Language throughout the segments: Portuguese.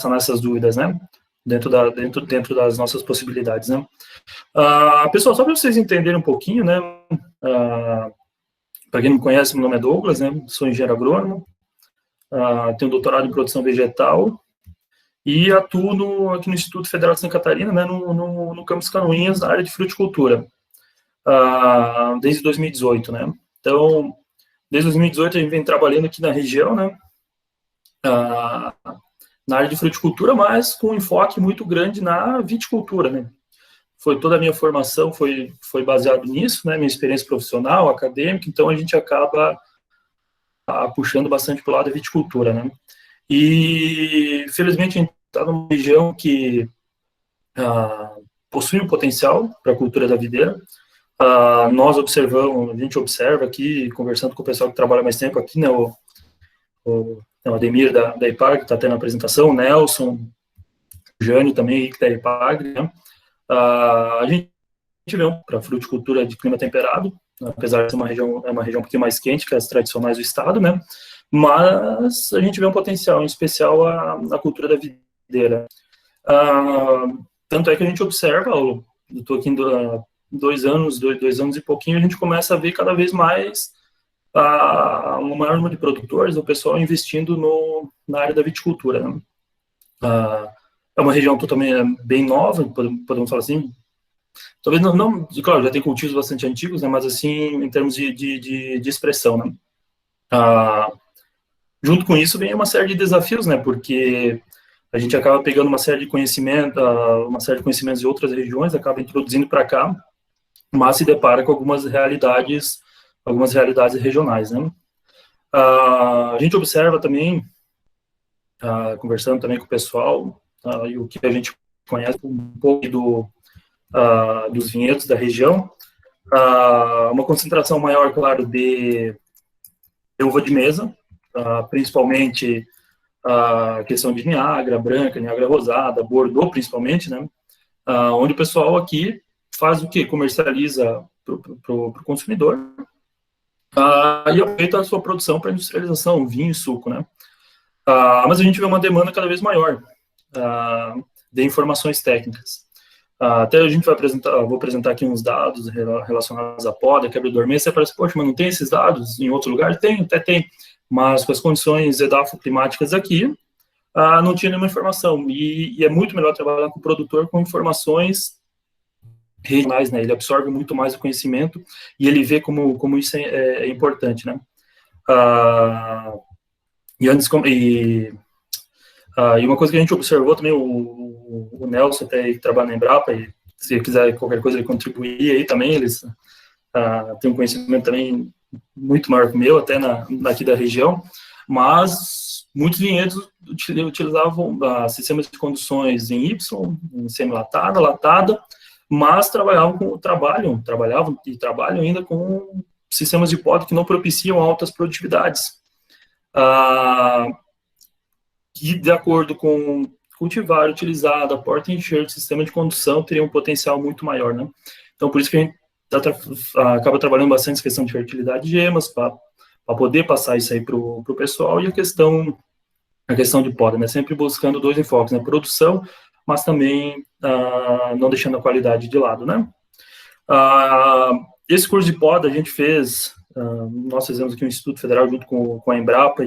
sanar essas dúvidas, né? Dentro das nossas possibilidades, né? Pessoal, só para vocês entenderem um pouquinho, né? Para quem não me conhece, meu nome é Douglas, né? Sou engenheiro agrônomo, tenho doutorado em produção vegetal e atuo aqui no Instituto Federal de Santa Catarina, né? No campus Canoinhas, na área de fruticultura, desde 2018, né? Então, desde 2018 a gente vem trabalhando aqui na região, né? Na área de fruticultura, mas com um enfoque muito grande na viticultura, né? Toda a minha formação foi baseado nisso, né? Minha experiência profissional, acadêmica, então a gente acaba puxando bastante para o lado da viticultura, né? E, felizmente, a gente está numa região que possui um potencial para a cultura da videira. A gente observa aqui, conversando com o pessoal que trabalha mais tempo aqui, né? O Ademir da IPAG, que está tendo a apresentação, o Nelson, o Jânio também, que da IPAG, né? A gente vê para fruticultura de clima temperado, apesar de ser uma região um pouquinho mais quente que as tradicionais do estado, né? Mas a gente vê um potencial, em especial a cultura da videira. Tanto é que a gente observa, eu estou aqui há 2 anos e pouquinho, a gente começa a ver cada vez mais um maior número de produtores, o pessoal investindo na área da viticultura, né? É uma região totalmente bem nova, podemos falar assim. Talvez não, claro, já tem cultivos bastante antigos, né, mas assim, em termos de expressão, né. Junto com isso vem uma série de desafios, né, porque a gente acaba pegando uma série de conhecimentos de outras regiões, acaba introduzindo para cá, mas se depara com algumas realidades regionais, né. A gente observa também, conversando também com o pessoal, e o que a gente conhece um pouco dos vinhedos da região, uma concentração maior, claro, de uva de mesa, principalmente a questão de Niágara Branca, Niágara Rosada, Bordeaux, principalmente, né, onde o pessoal aqui faz o quê? Comercializa para o consumidor, e aproveita a sua produção para industrialização, vinho e suco, né. Mas a gente vê uma demanda cada vez maior de informações técnicas. Até a gente vou apresentar aqui uns dados relacionados à poda, quebra e dormência. Você parece, poxa, mas não tem esses dados em outro lugar? Até tem, mas com as condições edafoclimáticas aqui, não tinha nenhuma informação. E é muito melhor trabalhar com o produtor com informações regionais, né? Ele absorve muito mais o conhecimento e ele vê como isso é importante, né? E uma coisa que a gente observou também, o Nelson, até que trabalha na Embrapa, e se quiser qualquer coisa ele contribuir aí também, eles têm um conhecimento também muito maior que o meu, até aqui da região, mas muitos vinhedos utilizavam sistemas de conduções em Y, em semi-latada, latada, mas trabalham e trabalham ainda com sistemas de poda que não propiciam altas produtividades. Que, de acordo com cultivar, utilizado, aporte enxerto, sistema de condução, teria um potencial muito maior, né? Então, por isso que a gente acaba trabalhando bastante essa questão de fertilidade de gemas, para poder passar isso aí para o pessoal, e a questão de poda, né? Sempre buscando 2 enfoques, né? Produção, mas também não deixando a qualidade de lado, né? Esse curso de poda a gente fez, nós fizemos aqui no Instituto Federal, junto com a Embrapa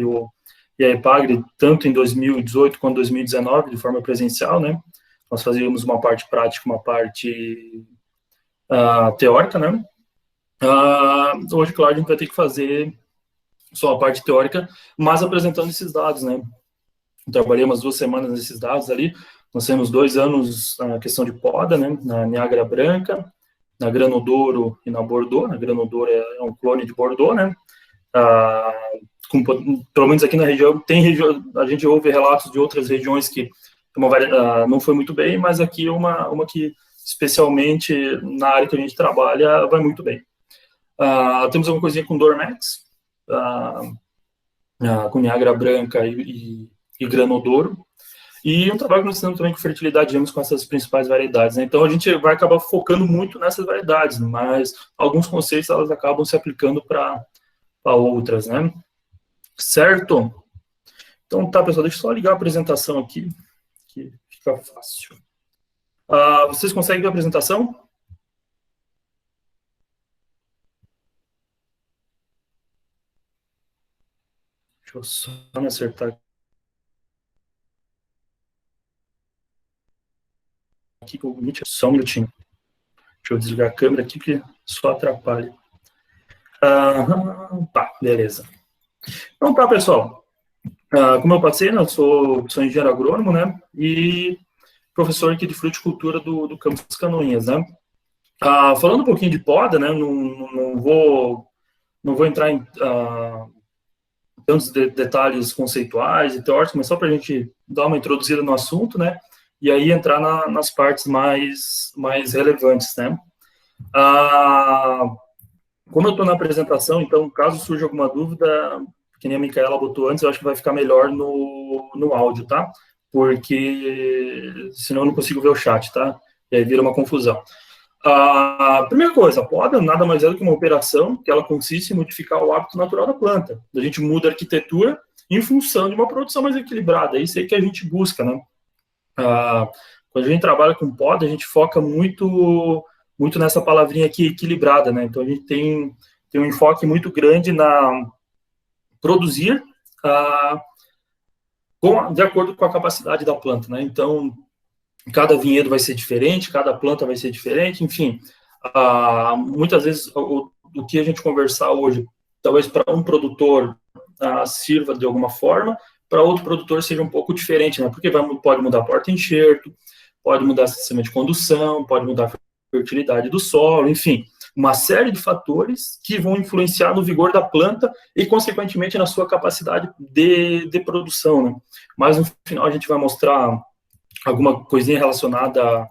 e a EPAGRE, tanto em 2018 quanto em 2019, de forma presencial, né? Nós fazíamos uma parte prática, uma parte teórica, né? Hoje, claro, a gente vai ter que fazer só a parte teórica, mas apresentando esses dados, né? Trabalhei umas 2 semanas nesses dados ali. Nós temos 2 anos na questão de poda, né? Na Niágara Branca, na Granodouro e na Bordeaux. Na Granodouro é um clone de Bordeaux, né? Pelo menos aqui na região, a gente ouve relatos de outras regiões que não foi muito bem, mas aqui uma que, especialmente na área que a gente trabalha, vai muito bem. Temos alguma coisinha com Dormex, com Niágara Branca e Granodouro, e um trabalho que nós temos também com fertilidade de gemas com essas principais variedades, né? Então a gente vai acabar focando muito nessas variedades, mas alguns conceitos elas acabam se aplicando para outras, né? Certo? Então tá, pessoal, deixa eu só ligar a apresentação aqui que fica fácil. Vocês conseguem ver a apresentação? Deixa eu só me acertar aqui com o Meet. Só um minutinho. Deixa eu desligar a câmera aqui, que só atrapalha. Tá, beleza. Então tá, pessoal. Como eu passei, né, eu sou engenheiro agrônomo, né, e professor aqui de fruticultura do campus Canoinhas, né. Falando um pouquinho de poda, né, não vou entrar em tantos detalhes conceituais e teóricos, mas só para a gente dar uma introduzida no assunto, né, e aí entrar nas partes mais relevantes, né. Como eu estou na apresentação, então, caso surja alguma dúvida, que nem a Micaela botou antes, eu acho que vai ficar melhor no áudio, tá? Porque senão eu não consigo ver o chat, tá? E aí vira uma confusão. Primeira coisa, a poda nada mais é do que uma operação que ela consiste em modificar o hábito natural da planta. A gente muda a arquitetura em função de uma produção mais equilibrada. É isso aí que a gente busca, né? Quando a gente trabalha com poda, a gente foca muito nessa palavrinha aqui, equilibrada, né? Então, a gente tem um enfoque muito grande na produzir de acordo com a capacidade da planta, né? Então, cada vinhedo vai ser diferente, cada planta vai ser diferente, enfim. Muitas vezes, o que a gente conversar hoje, talvez para um produtor sirva de alguma forma, para outro produtor seja um pouco diferente, né? Porque pode mudar porta-enxerto, pode mudar sistema de condução, pode mudar a fertilidade do solo, enfim, uma série de fatores que vão influenciar no vigor da planta e, consequentemente, na sua capacidade de produção, né? Mas, no final, a gente vai mostrar alguma coisinha relacionada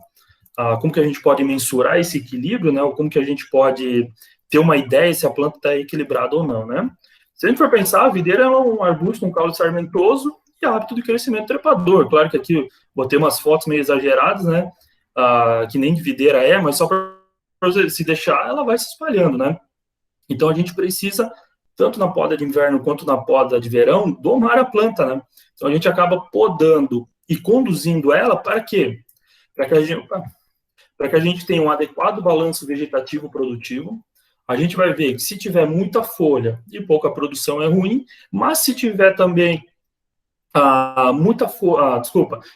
a como que a gente pode mensurar esse equilíbrio, né? Ou como que a gente pode ter uma ideia se a planta está equilibrada ou não, né? Se a gente for pensar, a videira é um arbusto, um caule sarmentoso e apto de crescimento trepador. Claro que aqui botei umas fotos meio exageradas, né? Que nem de videira é, mas só para se deixar, ela vai se espalhando, né? Então, a gente precisa, tanto na poda de inverno quanto na poda de verão, domar a planta, né? Então, a gente acaba podando e conduzindo ela para quê? Para que a gente tenha um adequado balanço vegetativo produtivo. A gente vai ver que se tiver muita folha e pouca produção é ruim, mas se tiver também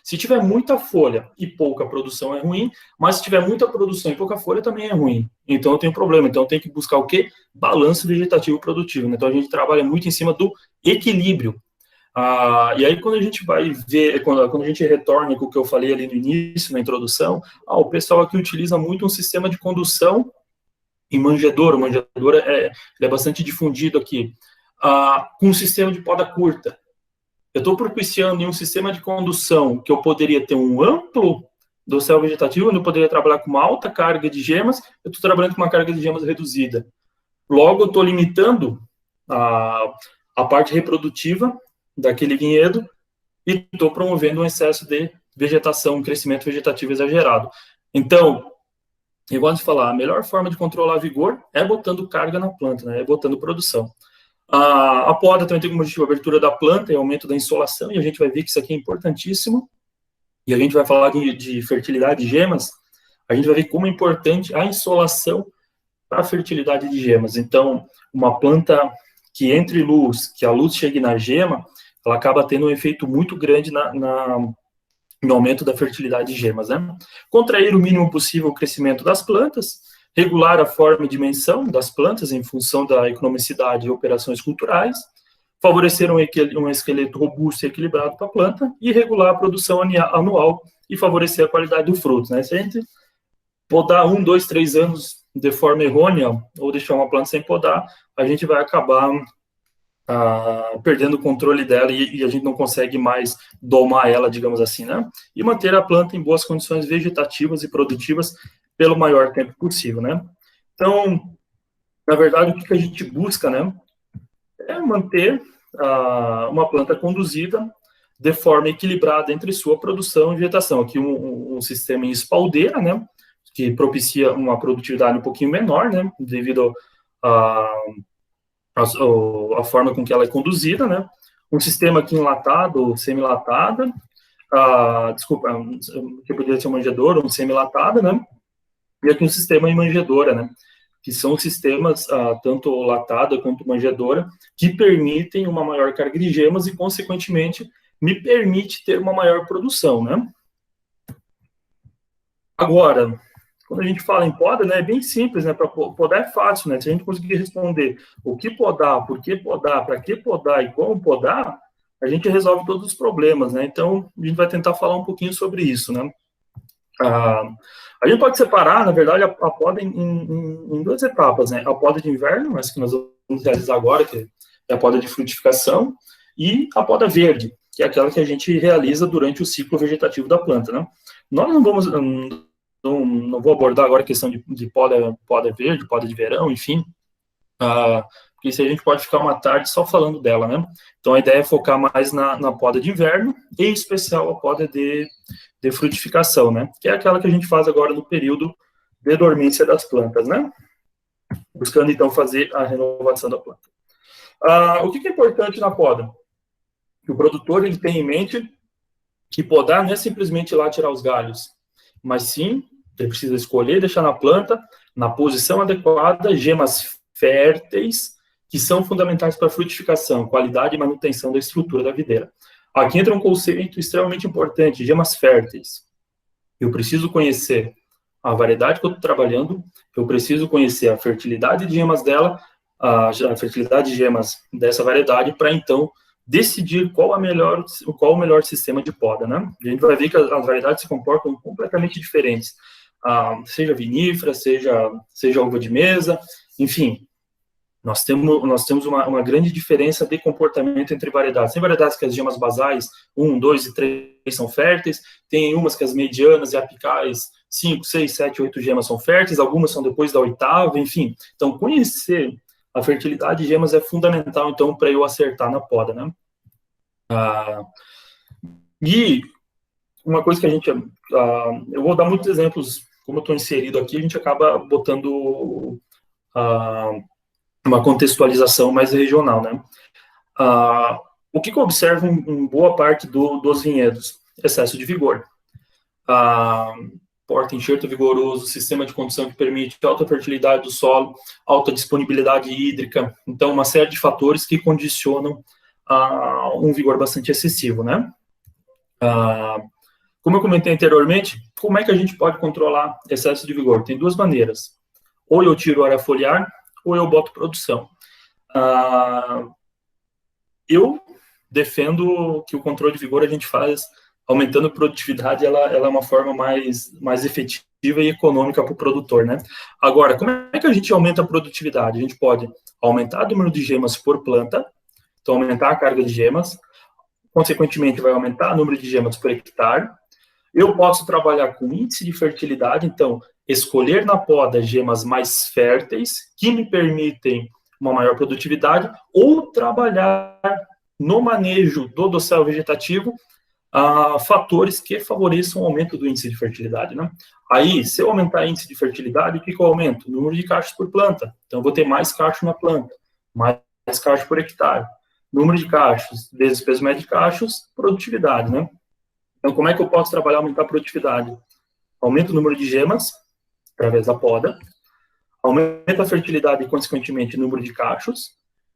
se tiver muita folha e pouca produção é ruim, mas se tiver muita produção e pouca folha também é ruim. Então eu tenho problema. Então eu tenho que buscar o quê? Balanço vegetativo produtivo. Então a gente trabalha muito em cima do equilíbrio. E aí quando a gente vai ver, quando a gente retorna com o que eu falei ali no início, na introdução, o pessoal aqui utiliza muito um sistema de condução em manjedoura. O manjedoura é bastante difundido aqui, com um sistema de poda curta. Eu estou propiciando em um sistema de condução que eu poderia ter um amplo dossel vegetativo, onde eu poderia trabalhar com uma alta carga de gemas, eu estou trabalhando com uma carga de gemas reduzida. Logo, eu estou limitando a parte reprodutiva daquele vinhedo e estou promovendo um excesso de vegetação, um crescimento vegetativo exagerado. Então, eu gosto de falar, a melhor forma de controlar vigor é botando carga na planta, né? É botando produção. A poda também tem como objetivo a abertura da planta e aumento da insolação, e a gente vai ver que isso aqui é importantíssimo. E a gente vai falar de fertilidade de gemas, a gente vai ver como é importante a insolação para a fertilidade de gemas. Então, uma planta que entre luz, que a luz chegue na gema, ela acaba tendo um efeito muito grande no aumento da fertilidade de gemas, né? Contrair o mínimo possível o crescimento das plantas, regular a forma e dimensão das plantas em função da economicidade e operações culturais, favorecer um esqueleto robusto e equilibrado para a planta e regular a produção anual e favorecer a qualidade do fruto, né? Se a gente podar 1, 2, 3 anos de forma errônea ou deixar uma planta sem podar, a gente vai acabar perdendo o controle dela e a gente não consegue mais domar ela, digamos assim, né? E manter a planta em boas condições vegetativas e produtivas pelo maior tempo possível, né? Então, na verdade, o que a gente busca, né, é manter uma planta conduzida de forma equilibrada entre sua produção e vegetação. Aqui um sistema em espaldeira, né, que propicia uma produtividade um pouquinho menor, né, devido a forma com que ela é conduzida, né? Um sistema aqui enlatado ou semi-latada, desculpa, que poderia ser uma manjedoura, um semi-latada, né? E aqui um sistema em manjedoura, né? Que são sistemas, tanto latada quanto manjedoura, que permitem uma maior carga de gemas e, consequentemente, me permite ter uma maior produção, né? Agora, quando a gente fala em poda, né, é bem simples, né? Para podar é fácil, né? Se a gente conseguir responder o que podar, por que podar, para que podar e como podar, a gente resolve todos os problemas, né? Então, a gente vai tentar falar um pouquinho sobre isso, né? A gente pode separar, na verdade, a poda em duas etapas, né? A poda de inverno, essa que nós vamos realizar agora, que é a poda de frutificação, e a poda verde, que é aquela que a gente realiza durante o ciclo vegetativo da planta, né? Nós não vamos, não vou abordar agora a questão de poda verde, poda de verão, enfim, porque se a gente pode ficar uma tarde só falando dela, né? Então a ideia é focar mais na poda de inverno, e em especial a poda de frutificação, né? Que é aquela que a gente faz agora no período de dormência das plantas, né? Buscando então fazer a renovação da planta. O que é importante na poda? Que o produtor ele tem em mente que podar não é simplesmente ir lá tirar os galhos, mas sim, ele precisa escolher e deixar na planta, na posição adequada, gemas férteis, que são fundamentais para a frutificação, qualidade e manutenção da estrutura da videira. Aqui entra um conceito extremamente importante, gemas férteis. Eu preciso conhecer a variedade que eu estou trabalhando, eu preciso conhecer a fertilidade de gemas dela, a fertilidade de gemas dessa variedade, para então decidir qual o melhor sistema de poda, né? A gente vai ver que as variedades se comportam completamente diferentes, seja vinífera, seja uva de mesa, enfim, nós temos uma grande diferença de comportamento entre variedades. Tem variedades que as gemas basais, 1, 2 e 3 são férteis, tem umas que as medianas e apicais, 5, 6, 7, 8 gemas são férteis, algumas são depois da oitava, enfim. Então, conhecer a fertilidade de gemas é fundamental, então, para eu acertar na poda, né? E uma coisa que a gente... eu vou dar muitos exemplos, como eu estou inserido aqui, a gente acaba botando uma contextualização mais regional, né? O que eu observo em boa parte dos vinhedos? Excesso de vigor. Porta enxerto vigoroso, sistema de condução que permite alta fertilidade do solo, alta disponibilidade hídrica, então uma série de fatores que condicionam um vigor bastante excessivo, né? Como eu comentei anteriormente, como é que a gente pode controlar excesso de vigor? Tem duas maneiras. Ou eu tiro área foliar, ou eu boto produção. Eu defendo que o controle de vigor a gente faz aumentando a produtividade, ela é uma forma mais efetiva e econômica para o produtor, né? Agora, como é que a gente aumenta a produtividade? A gente pode aumentar o número de gemas por planta, então aumentar a carga de gemas, consequentemente vai aumentar o número de gemas por hectare. Eu posso trabalhar com índice de fertilidade, então escolher na poda gemas mais férteis, que me permitem uma maior produtividade, ou trabalhar no manejo do dossel vegetativo fatores que favoreçam o aumento do índice de fertilidade, né? Aí, se eu aumentar o índice de fertilidade, o que eu aumento? O número de cachos por planta. Então, eu vou ter mais cachos na planta, mais cachos por hectare. Número de cachos, vezes peso médio de cachos, produtividade, né? Então, como é que eu posso trabalhar aumentar a produtividade? Aumento o número de gemas, através da poda, aumenta a fertilidade e, consequentemente, o número de cachos.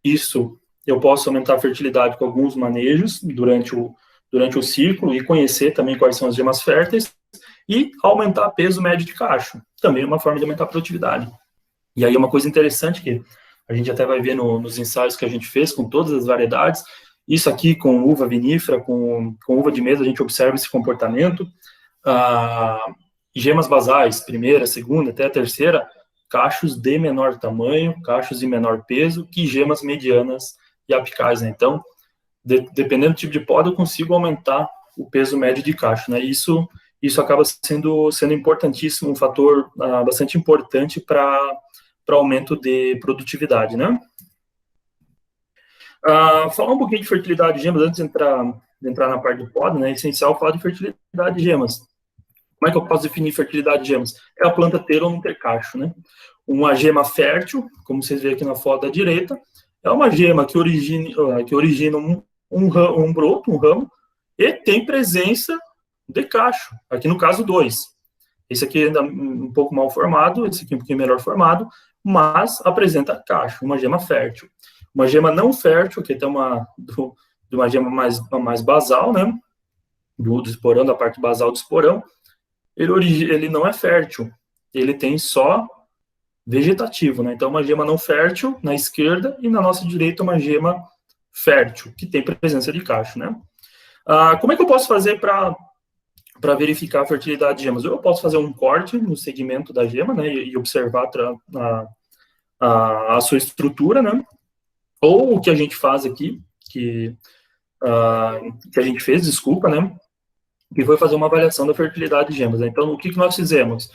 Isso, eu posso aumentar a fertilidade com alguns manejos durante o ciclo e conhecer também quais são as gemas férteis e aumentar o peso médio de cacho. Também é uma forma de aumentar a produtividade. E aí, uma coisa interessante que a gente até vai ver nos ensaios que a gente fez com todas as variedades, isso aqui com uva vinífera, com uva de mesa, a gente observa esse comportamento. Gemas basais, primeira, segunda, até a terceira, cachos de menor tamanho, cachos de menor peso, que gemas medianas e apicais, né? Então, dependendo do tipo de poda, eu consigo aumentar o peso médio de cacho, né? Isso acaba sendo importantíssimo, um fator bastante importante para aumento de produtividade, né? Falar um pouquinho de fertilidade de gemas, antes de entrar na parte do poda, né? É essencial falar de fertilidade de gemas. Como é que eu posso definir fertilidade de gemas? É a planta ter ou não ter cacho, né? Uma gema fértil, como vocês veem aqui na foto da direita, é uma gema que origina um broto, um ramo, e tem presença de cacho, aqui no caso 2. Esse aqui ainda um pouco mal formado, esse aqui um pouquinho melhor formado, mas apresenta cacho, uma gema fértil. Uma gema não fértil, que tem uma gema mais basal, né, do esporão, da parte basal do esporão, ele não é fértil, ele tem só vegetativo, né? Então, uma gema não fértil na esquerda e na nossa direita uma gema fértil, que tem presença de cacho, né? Como é que eu posso fazer para verificar a fertilidade de gemas? Eu posso fazer um corte no segmento da gema, né, e observar a sua estrutura, né? Ou o que a gente faz aqui, que a gente fez, desculpa, né? Que foi fazer uma avaliação da fertilidade de gemas, né? Então, o que nós fizemos?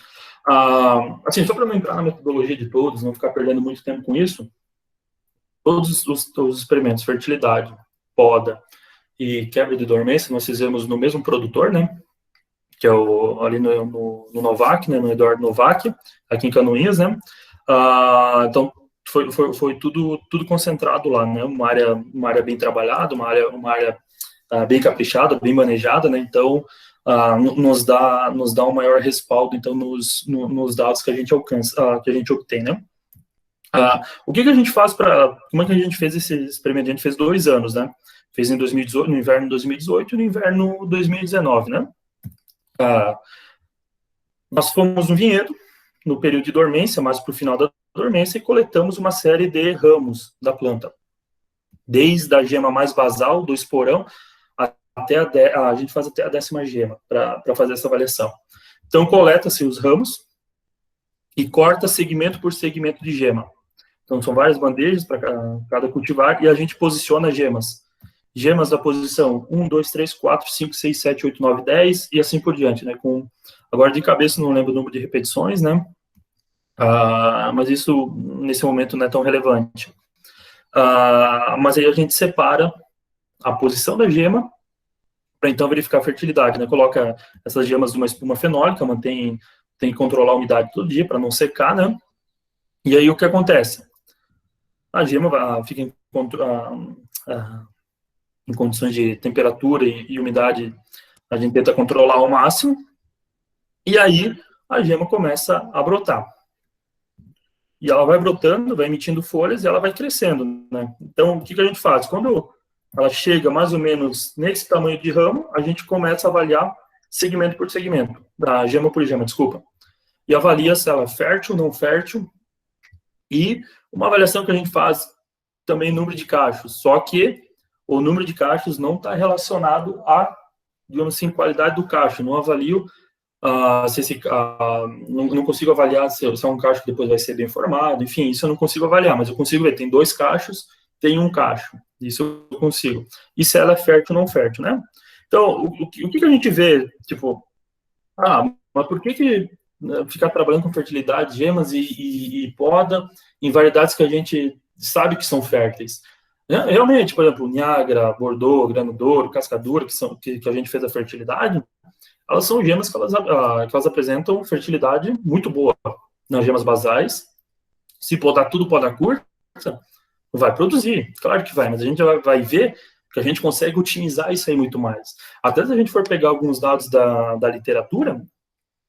Assim, só para não entrar na metodologia de todos, não ficar perdendo muito tempo com isso, todos os experimentos, fertilidade, poda e quebra de dormência, nós fizemos no mesmo produtor, né? Que é ali no Novak, né? No Eduardo Novak, aqui em Canoinhas, né? Então, foi tudo concentrado lá, né? Uma área bem trabalhada, uma área bem caprichada, bem manejada, né? Então, nos dá um maior respaldo, então, nos dados que a gente alcança, que a gente obtém, né? O que a gente faz como é que a gente fez esse experimento? A gente fez 2 anos, né? Fez em 2018, no inverno de 2018 e no inverno de 2019, né? Nós fomos no vinhedo, no período de dormência, mais para o final da dormência, e coletamos uma série de ramos da planta. Desde a gema mais basal, do esporão, até a gente faz até a 10ª gema, para fazer essa avaliação. Então, coleta-se os ramos e corta segmento por segmento de gema. Então, são várias bandejas para cada cultivar, e a gente posiciona gemas. Gemas da posição 1, 2, 3, 4, 5, 6, 7, 8, 9, 10, e assim por diante, né? Agora, de cabeça, não lembro o número de repetições, né? Mas isso, nesse momento, não é tão relevante. Mas aí a gente separa a posição da gema para, então, verificar a fertilidade, né? Coloca essas gemas numa espuma fenólica, tem que controlar a umidade todo dia para não secar, né? E aí, o que acontece? A gema fica em condições de temperatura e umidade, a gente tenta controlar ao máximo, e aí a gema começa a brotar. E ela vai brotando, vai emitindo folhas e ela vai crescendo, né? Então, o que a gente faz? Quando ela chega mais ou menos nesse tamanho de ramo, a gente começa a avaliar segmento por segmento, gema por gema, desculpa. E avalia se ela é fértil, não fértil, e uma avaliação que a gente faz também número de cachos, só que o número de cachos não está relacionado a, digamos assim, qualidade do cacho. Não avalio não consigo avaliar se é um cacho que depois vai ser bem formado, enfim, isso eu não consigo avaliar, mas eu consigo ver, tem 2 cachos, tem 1 cacho, isso eu consigo. E se ela é fértil ou não fértil, né? Então, o que a gente vê, tipo, mas por que ficar trabalhando com fertilidade, gemas e poda em variedades que a gente sabe que são férteis? Realmente, por exemplo, Niagara, Bordeaux, Grano Douro, Cascadura, que a gente fez a fertilidade, elas são gemas que elas apresentam fertilidade muito boa nas gemas basais. Se podar tudo, podar curta, vai produzir, claro que vai, mas a gente vai ver que a gente consegue otimizar isso aí muito mais. Até se a gente for pegar alguns dados da literatura,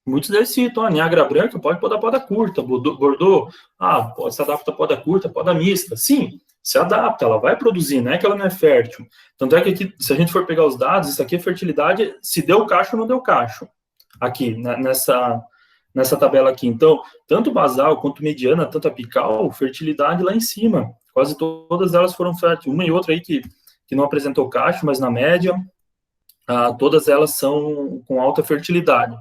muitos deles citam, a Niagara branca pode podar poda curta, Bordeaux, pode se adapta a poda curta, poda mista. Sim, se adapta, ela vai produzir, não é que ela não é fértil. Tanto é que aqui, se a gente for pegar os dados, isso aqui é fertilidade, se deu cacho ou não deu cacho. Aqui, nessa tabela aqui. Então, tanto basal quanto mediana, tanto apical, fertilidade lá em cima. Quase todas elas foram férteis. Uma e outra aí que não apresentou cacho, mas na média, todas elas são com alta fertilidade.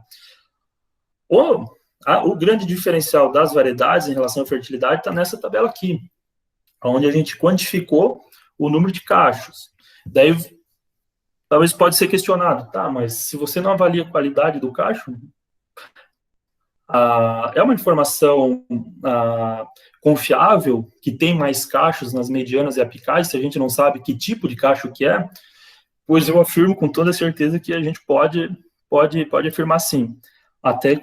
O grande diferencial das variedades em relação à fertilidade está nessa tabela aqui, onde a gente quantificou o número de cachos. Daí, talvez pode ser questionado, mas se você não avalia a qualidade do cacho, é uma informação confiável que tem mais cachos nas medianas e apicais, se a gente não sabe que tipo de cacho que é, pois eu afirmo com toda certeza que a gente pode afirmar sim. Até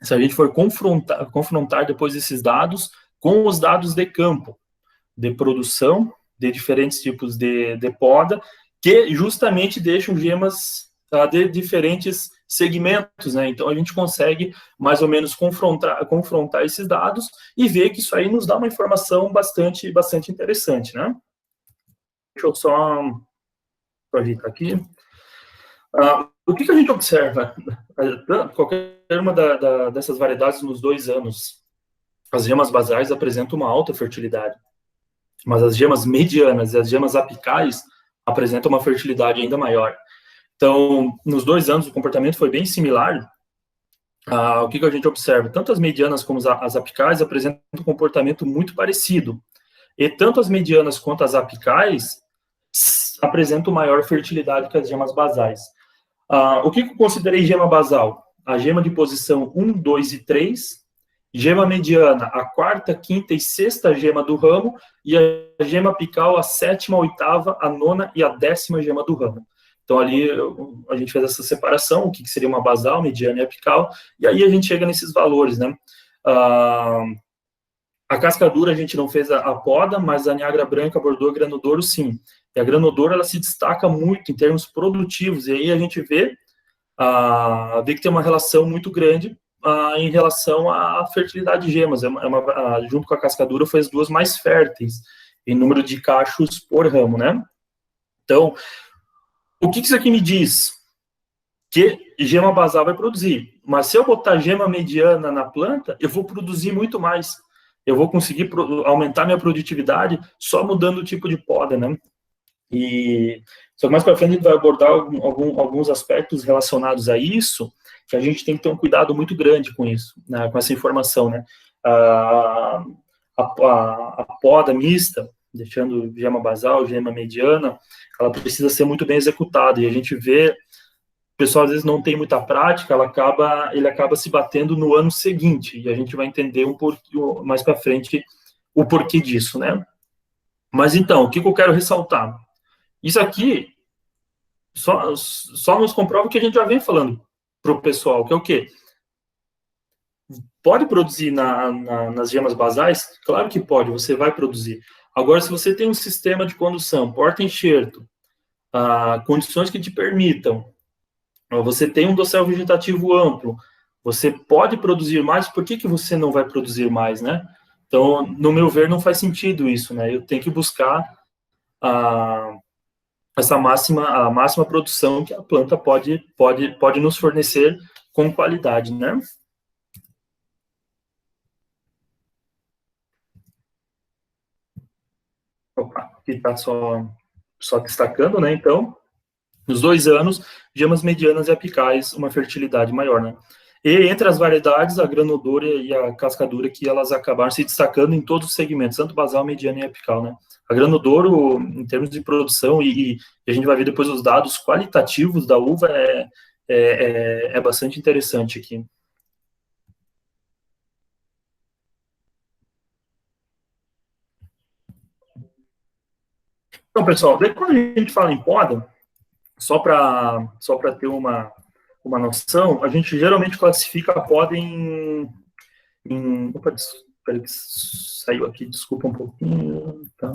se a gente for confrontar depois esses dados com os dados de campo, de produção, de diferentes tipos de poda que justamente deixam gemas de diferentes segmentos, né? Então a gente consegue mais ou menos confrontar esses dados e ver que isso aí nos dá uma informação bastante interessante, né? Deixa eu só ajeitar aqui. O que a gente observa? Qualquer uma dessas variedades nos 2 anos, as gemas basais apresentam uma alta fertilidade, mas as gemas medianas e as gemas apicais apresentam uma fertilidade ainda maior. Então, nos 2 anos, o comportamento foi bem similar. O que a gente observa? Tanto as medianas como as apicais apresentam um comportamento muito parecido. E tanto as medianas quanto as apicais apresentam maior fertilidade que as gemas basais. O que eu considerei gema basal? A gema de posição 1, 2 e 3, gema mediana, a quarta, quinta e sexta gema do ramo, e a gema apical, a sétima, a oitava, a nona e a 10ª gema do ramo. Então, ali a gente fez essa separação, o que seria uma basal, mediana e apical, e aí a gente chega nesses valores, né? A cascadura a gente não fez a poda, mas a Niágara branca, Bordeaux, granodouro, sim. E a granodouro, ela se destaca muito em termos produtivos, e aí a gente vê que tem uma relação muito grande em relação à fertilidade de gemas. Junto com a cascadura, foi as duas mais férteis em número de cachos por ramo, né? Então, o que isso aqui me diz? Que gema basal vai produzir, mas se eu botar gema mediana na planta, eu vou produzir muito mais. Eu vou conseguir aumentar minha produtividade só mudando o tipo de poda, né? Só que mais para frente a gente vai abordar alguns aspectos relacionados a isso, que a gente tem que ter um cuidado muito grande com isso, né, com essa informação, né? A poda mista, deixando gema basal, gema mediana, ela precisa ser muito bem executada, e a gente vê, o pessoal às vezes não tem muita prática, ele acaba se batendo no ano seguinte, e a gente vai entender mais para frente o porquê disso, né? Mas então, o que eu quero ressaltar? Isso aqui só nos comprova o que a gente já vem falando para o pessoal, que é o quê? Pode produzir nas gemas basais? Claro que pode, você vai produzir. Agora, se você tem um sistema de condução, porta-enxerto, condições que te permitam, você tem um dossel vegetativo amplo, você pode produzir mais, por que você não vai produzir mais, né? Então, no meu ver, não faz sentido isso, né? Eu tenho que buscar a máxima produção que a planta pode nos fornecer com qualidade, né? Opa, aqui está só destacando, né? Então, nos 2 anos, gemas medianas e apicais, uma fertilidade maior, né? E entre as variedades, a granodora e a cascadura, que elas acabaram se destacando em todos os segmentos, tanto basal, mediana e apical, né? A granodouro, em termos de produção, e a gente vai ver depois os dados qualitativos da uva, é bastante interessante aqui. Então, pessoal, daí quando a gente fala em poda, só para ter uma noção, a gente geralmente classifica a poda opa, espera que saiu aqui, desculpa um pouquinho. Tá.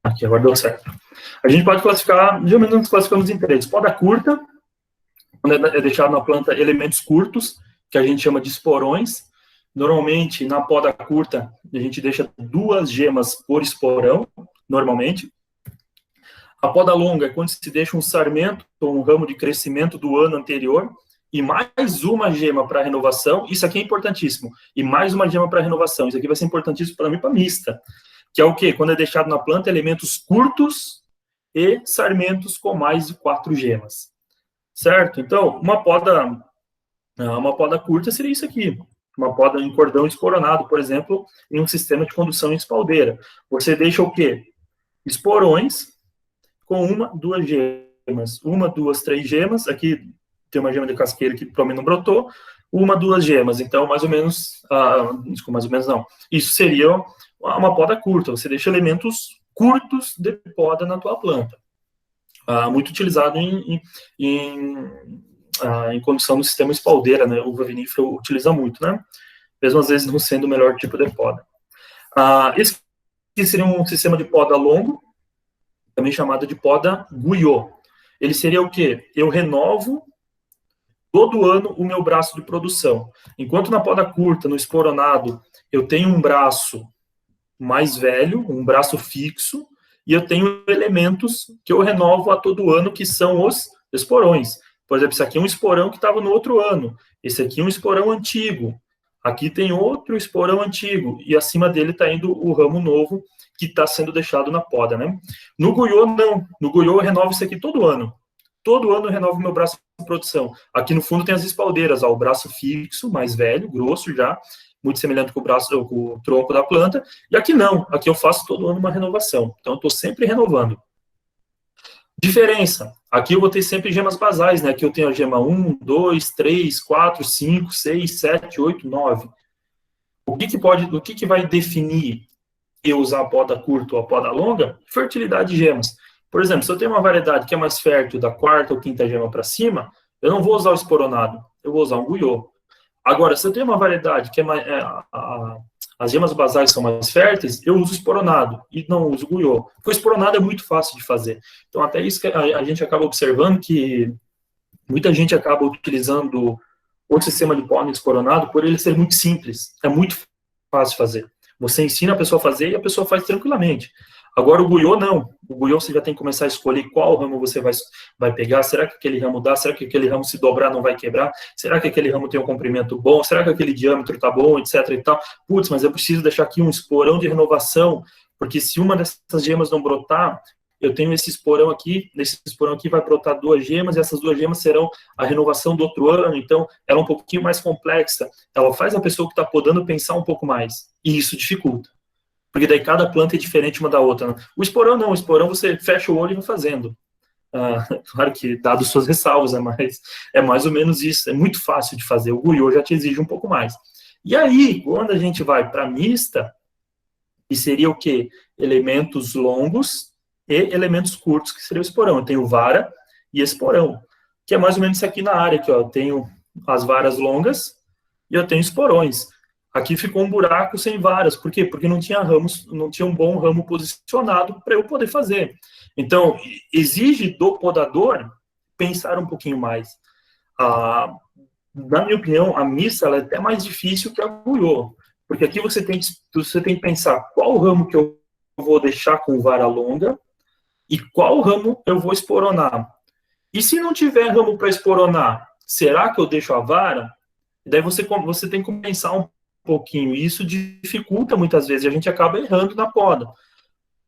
Aqui, agora deu certo. A gente pode classificar, geralmente nós classificamos em 3. Poda curta, quando é deixado na planta elementos curtos, que a gente chama de esporões. Normalmente, na poda curta, a gente deixa 2 gemas por esporão, normalmente. A poda longa é quando se deixa um sarmento ou um ramo de crescimento do ano anterior e mais uma gema para renovação. Isso aqui é importantíssimo. E mais uma gema para renovação. Isso aqui vai ser importantíssimo para mim, para mista. Que é o quê? Quando é deixado na planta, elementos curtos e sarmentos com mais de 4 gemas. Certo? Então, uma poda curta seria isso aqui. Uma poda em cordão esporonado, por exemplo, em um sistema de condução em espaldeira. Você deixa o quê? Esporões com 1, 2 gemas. 1, 2, 3 gemas. Aqui tem uma gema de casqueira que provavelmente não brotou. 1, 2 gemas. Então, mais ou menos... desculpa, mais ou menos não. Isso seria uma poda curta. Você deixa elementos curtos de poda na tua planta. Muito utilizado em condução do sistema espaldeira, né? Uva vinífera utiliza muito, né? Mesmo às vezes não sendo o melhor tipo de poda. Esse seria um sistema de poda longo. também chamada de poda Guyot. Ele seria o quê? Eu renovo todo ano o meu braço de produção. Enquanto na poda curta, no esporonado, eu tenho um braço mais velho, um braço fixo, e eu tenho elementos que eu renovo a todo ano, que são os esporões. Por exemplo, esse aqui é um esporão que estava no outro ano, esse aqui é um esporão antigo, aqui tem outro esporão antigo, e acima dele está indo o ramo novo, que está sendo deixado na poda, né? No Guyot, não. No Guyot, eu renovo isso aqui todo ano. Todo ano eu renovo meu braço de produção. Aqui no fundo tem as espaldeiras, ó, o braço fixo, mais velho, grosso já, muito semelhante com o braço, com o tronco da planta, e aqui não, aqui eu faço todo ano uma renovação, então eu estou sempre renovando. Diferença, aqui eu vou ter sempre gemas basais, né, aqui eu tenho a gema 1, 2, 3, 4, 5, 6, 7, 8, 9. O que vai definir eu usar a poda curta ou a poda longa? Fertilidade de gemas. Por exemplo, se eu tenho uma variedade que é mais fértil da quarta ou quinta gema para cima, eu não vou usar o esporonado, eu vou usar um Guyot. Agora, se eu tenho uma variedade que as gemas basais são mais férteis, eu uso esporonado e não uso Guyot. Porque o esporonado é muito fácil de fazer. Então, até isso que a gente acaba observando que muita gente acaba utilizando o sistema de pólen esporonado por ele ser muito simples. É muito fácil de fazer. Você ensina a pessoa a fazer e a pessoa faz tranquilamente. Agora, o Guyot, não. O Guyot, você já tem que começar a escolher qual ramo você vai pegar. Será que aquele ramo dá? Será que aquele ramo, se dobrar, não vai quebrar? Será que aquele ramo tem um comprimento bom? Será que aquele diâmetro está bom, etc. e tal? Putz, mas eu preciso deixar aqui um esporão de renovação, porque se uma dessas gemas não brotar, eu tenho esse esporão aqui, nesse esporão aqui vai brotar 2 gemas, e essas 2 gemas serão a renovação do outro ano. Então, ela é um pouquinho mais complexa. Ela faz a pessoa que está podando pensar um pouco mais. E isso dificulta. Porque daí cada planta é diferente uma da outra. Né? O esporão não, o esporão você fecha o olho e vai fazendo. Claro que, dado suas ressalvas, mas é mais ou menos isso. É muito fácil de fazer. O Guyot já te exige um pouco mais. E aí, quando a gente vai para mista, que seria o quê? Elementos longos e elementos curtos, que seria o esporão. Eu tenho vara e esporão, que é mais ou menos isso aqui na área. Aqui, ó. Eu tenho as varas longas e eu tenho esporões. Aqui ficou um buraco sem varas. Por quê? Porque não tinha ramos, não tinha um bom ramo posicionado para eu poder fazer. Então, exige do podador pensar um pouquinho mais. Na minha opinião, a mista ela é até mais difícil que a Guyot. Porque aqui você tem que pensar qual ramo que eu vou deixar com vara longa e qual ramo eu vou esporonar. E se não tiver ramo para esporonar, será que eu deixo a vara? E daí você tem que pensar um pouquinho, e isso dificulta muitas vezes, e a gente acaba errando na poda.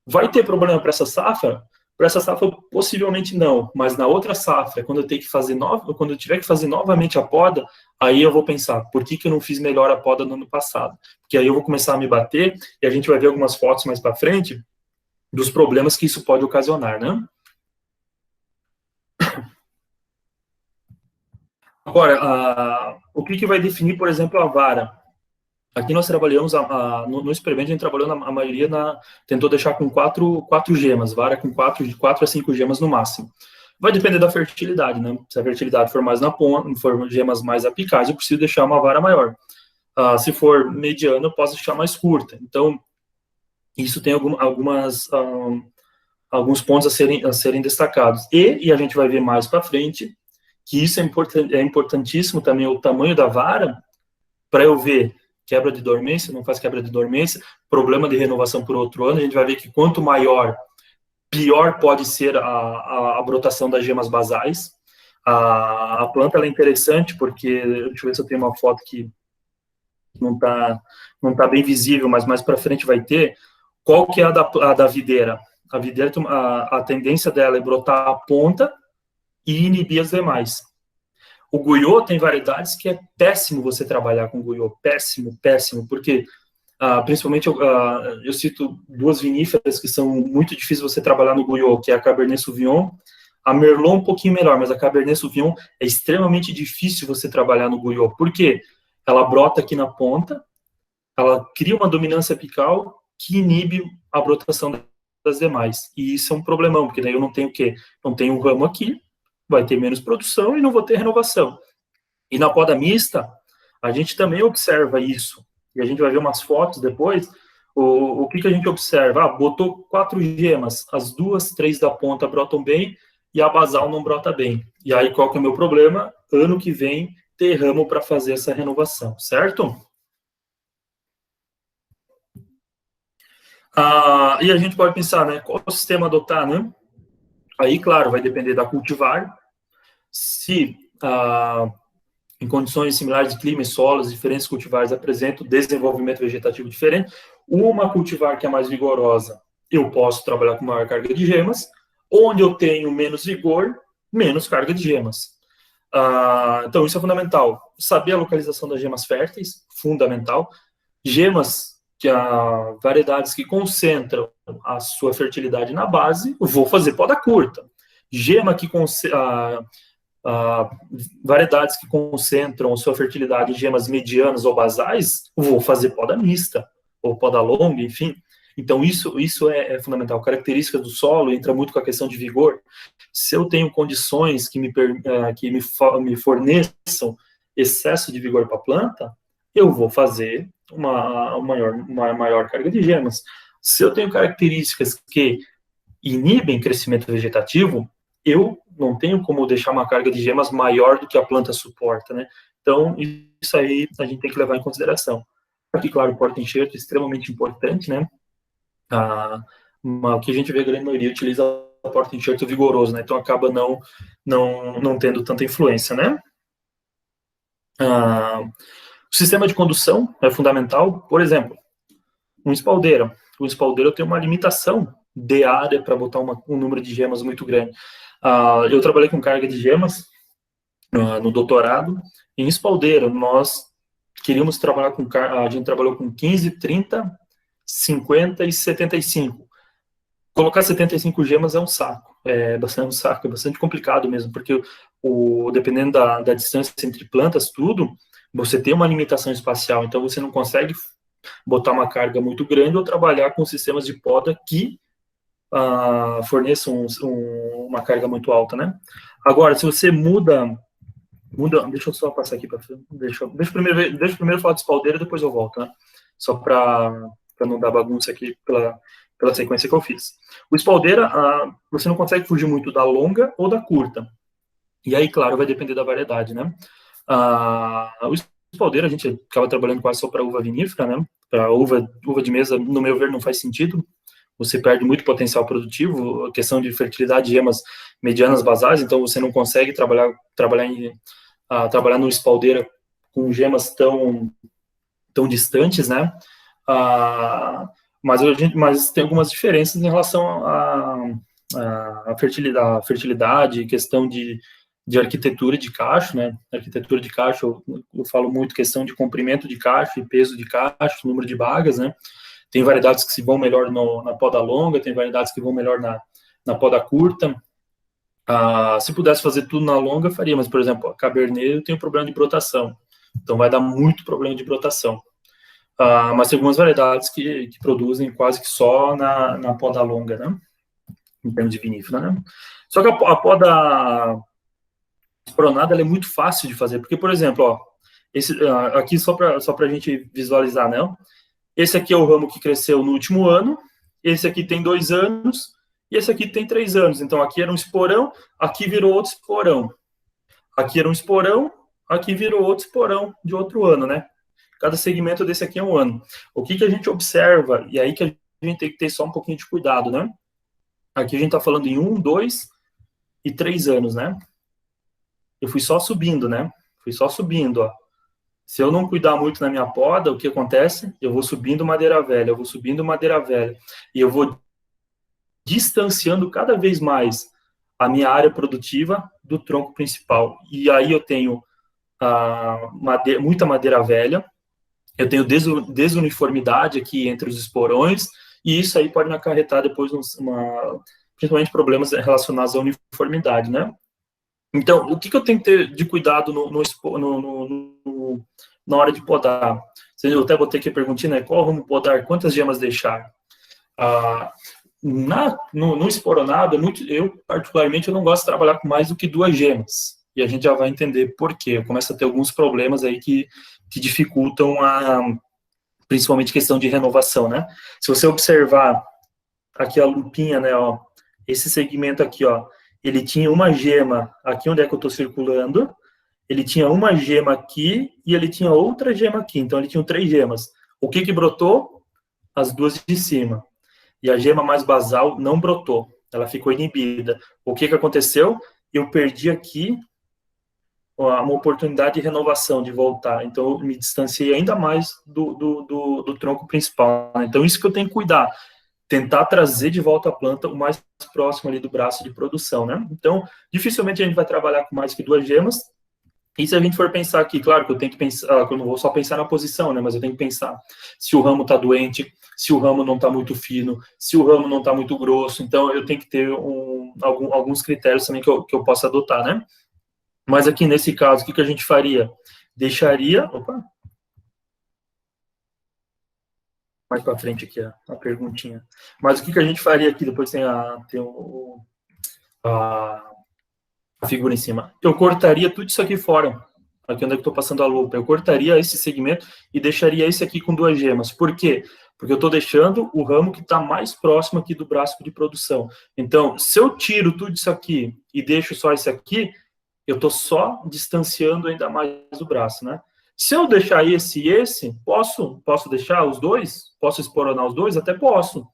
Vai ter problema para essa safra? Para essa safra, possivelmente não, mas na outra safra, quando eu tiver que fazer novamente a poda, aí eu vou pensar, por que eu não fiz melhor a poda no ano passado? Porque aí eu vou começar a me bater, e a gente vai ver algumas fotos mais para frente, dos problemas que isso pode ocasionar, né? Agora, o que vai definir, por exemplo, a vara? Aqui nós trabalhamos, no experimento, a gente trabalhou, a maioria, tentou deixar com quatro gemas, vara com 4 a 5 gemas no máximo. Vai depender da fertilidade, né? Se a fertilidade for mais na ponta, for gemas mais apicais, eu preciso deixar uma vara maior. Se for mediana, eu posso deixar mais curta. Então, isso tem alguns pontos a serem destacados. E a gente vai ver mais para frente, que isso é importantíssimo também, o tamanho da vara, para eu ver quebra de dormência, não faz quebra de dormência, problema de renovação por outro ano, a gente vai ver que quanto maior, pior pode ser a brotação das gemas basais. A planta ela é interessante porque, deixa eu ver se eu tenho uma foto que não tá bem visível, mas mais para frente vai ter. Qual que é a da videira? A videira, a tendência dela é brotar a ponta e inibir as demais. O Guyot tem variedades que é péssimo você trabalhar com Guyot, péssimo, porque principalmente eu cito 2 viníferas que são muito difíceis você trabalhar no Guyot, que é a Cabernet Sauvignon, a Merlot um pouquinho melhor, mas a Cabernet Sauvignon é extremamente difícil você trabalhar no Guyot, porque ela brota aqui na ponta, ela cria uma dominância apical que inibe a brotação das demais, e isso é um problemão, porque daí eu não tenho o quê? Não tenho um ramo aqui, vai ter menos produção e não vou ter renovação. E na poda mista, a gente também observa isso. E a gente vai ver umas fotos depois, O que a gente observa? Botou 4 gemas, as 2, 3 da ponta brotam bem e a basal não brota bem. E aí, qual que é o meu problema? Ano que vem, ter ramo para fazer essa renovação, certo? E a gente pode pensar, né, qual sistema adotar, né? Aí, claro, vai depender da cultivar. Se em condições similares de clima e solos, diferentes cultivares apresentam desenvolvimento vegetativo diferente, uma cultivar que é mais vigorosa, eu posso trabalhar com maior carga de gemas, onde eu tenho menos vigor, menos carga de gemas. Então, isso é fundamental. Saber a localização das gemas férteis, fundamental. Gemas, variedades que concentram a sua fertilidade na base, eu vou fazer poda curta. Gema que variedades que concentram sua fertilidade em gemas medianas ou basais, eu vou fazer poda mista, ou poda longa, enfim. Então, isso é fundamental. Características do solo entra muito com a questão de vigor. Se eu tenho condições que me forneçam excesso de vigor para a planta, eu vou fazer uma maior carga de gemas. Se eu tenho características que inibem crescimento vegetativo, eu não tenho como deixar uma carga de gemas maior do que a planta suporta, né? Então, isso aí a gente tem que levar em consideração. Aqui, claro, o porta-enxerto é extremamente importante, né? O que a gente vê, a grande maioria utiliza o porta-enxerto vigoroso, né? Então, acaba não tendo tanta influência, né? O sistema de condução é fundamental. Por exemplo, um espaldeira. O espaldeiro tem uma limitação de área para botar um número de gemas muito grande. Eu trabalhei com carga de gemas no doutorado. Em espaldeira, nós queríamos trabalhar com... A gente trabalhou com 15, 30, 50 e 75. Colocar 75 gemas é um saco. É bastante complicado mesmo, porque dependendo da distância entre plantas, tudo, você tem uma limitação espacial, então você não consegue botar uma carga muito grande ou trabalhar com sistemas de poda que forneçam uma carga muito alta, né? Agora, se você muda, deixa eu só passar aqui para frente, deixa eu primeiro falar de espaldeira, depois eu volto, né? Só para não dar bagunça aqui pela sequência que eu fiz. O espaldeira, você não consegue fugir muito da longa ou da curta. E aí, claro, vai depender da variedade, né? O espaldeira, a gente acaba trabalhando quase só para uva vinífera, né? Para uva de mesa, no meu ver, não faz sentido. Você perde muito potencial produtivo, a questão de fertilidade de gemas medianas basais, então você não consegue trabalhar no espaldeira com gemas tão distantes, né? Mas tem algumas diferenças em relação à fertilidade, questão de arquitetura de cacho, né? Arquitetura de cacho, eu falo muito questão de comprimento de cacho e peso de cacho, número de bagas, né? Tem variedades que se vão melhor na poda longa, tem variedades que vão melhor na poda curta. Se pudesse fazer tudo na longa, faria, mas, por exemplo, a Cabernet tem um problema de brotação, então vai dar muito problema de brotação. Mas tem algumas variedades que produzem quase que só na poda longa, né? Em termos de vinífera, né? Só que a poda esporonada ela é muito fácil de fazer, porque, por exemplo, ó, aqui só para a gente visualizar, né? Esse aqui é o ramo que cresceu no último ano, esse aqui tem 2 anos, e esse aqui tem 3 anos. Então, aqui era um esporão, aqui virou outro esporão. Aqui era um esporão, aqui virou outro esporão de outro ano, né? Cada segmento desse aqui é um ano. O que a gente observa, e aí que a gente tem que ter só um pouquinho de cuidado, né? Aqui a gente está falando em 1, 2 e 3 anos, né? Eu fui só subindo, né? Fui só subindo, ó. Se eu não cuidar muito na minha poda, o que acontece? Eu vou subindo madeira velha, e eu vou distanciando cada vez mais a minha área produtiva do tronco principal. E aí eu tenho muita madeira velha, eu tenho desuniformidade aqui entre os esporões, e isso aí pode me acarretar depois principalmente problemas relacionados à uniformidade, né? Então, o que eu tenho que ter de cuidado na hora de podar? Eu até botei aqui a perguntinha, né? Qual ramo podar? Quantas gemas deixar? No esporonado, eu particularmente, eu não gosto de trabalhar com mais do que 2 gemas. E a gente já vai entender por quê. Eu começo a ter alguns problemas aí que dificultam principalmente questão de renovação, né? Se você observar aqui a lupinha, né, ó, esse segmento aqui, ó, ele tinha uma gema aqui onde é que eu estou circulando, ele tinha uma gema aqui e ele tinha outra gema aqui, então ele tinha 3 gemas. O que que brotou? As duas de cima. E a gema mais basal não brotou, ela ficou inibida. O que que aconteceu? Eu perdi aqui uma oportunidade de renovação, de voltar. Então, eu me distanciei ainda mais do tronco principal. Então, isso que eu tenho que cuidar. Tentar trazer de volta a planta o mais próximo ali do braço de produção, né? Então, dificilmente a gente vai trabalhar com mais que 2 gemas. E se a gente for pensar aqui, claro que eu tenho que pensar, que eu não vou só pensar na posição, né? Mas eu tenho que pensar se o ramo está doente, se o ramo não está muito fino, se o ramo não está muito grosso. Então, eu tenho que ter alguns critérios também que eu possa adotar, né? Mas aqui, nesse caso, o que a gente faria? Deixaria... Opa! Mais para frente aqui a perguntinha. Mas o que a gente faria aqui? Depois tem a figura em cima. Eu cortaria tudo isso aqui fora. Aqui onde eu estou passando a lupa. Eu cortaria esse segmento e deixaria esse aqui com 2 gemas. Por quê? Porque eu estou deixando o ramo que está mais próximo aqui do braço de produção. Então, se eu tiro tudo isso aqui e deixo só esse aqui, eu estou só distanciando ainda mais o braço, né? Se eu deixar esse e esse, posso deixar os dois? Posso esporonar os dois? Até posso.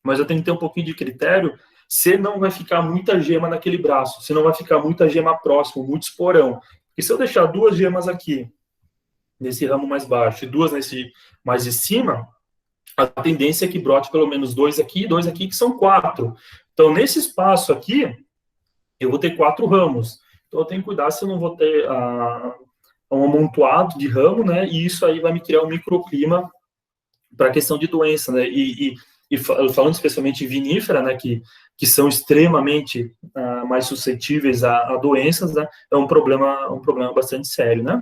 Mas eu tenho que ter um pouquinho de critério se não vai ficar muita gema naquele braço, se não vai ficar muita gema próximo, muito esporão. E se eu deixar 2 gemas aqui, nesse ramo mais baixo, e 2 nesse mais de cima, a tendência é que brote pelo menos 2 aqui e 2 aqui, que são 4. Então, nesse espaço aqui, eu vou ter 4 ramos. Então, eu tenho que cuidar se eu não vou ter um amontoado de ramo, né? E isso aí vai me criar um microclima para a questão de doença, né? E falando especialmente em vinífera, né? Que são extremamente mais suscetíveis a doenças, né? É um problema bastante sério, né?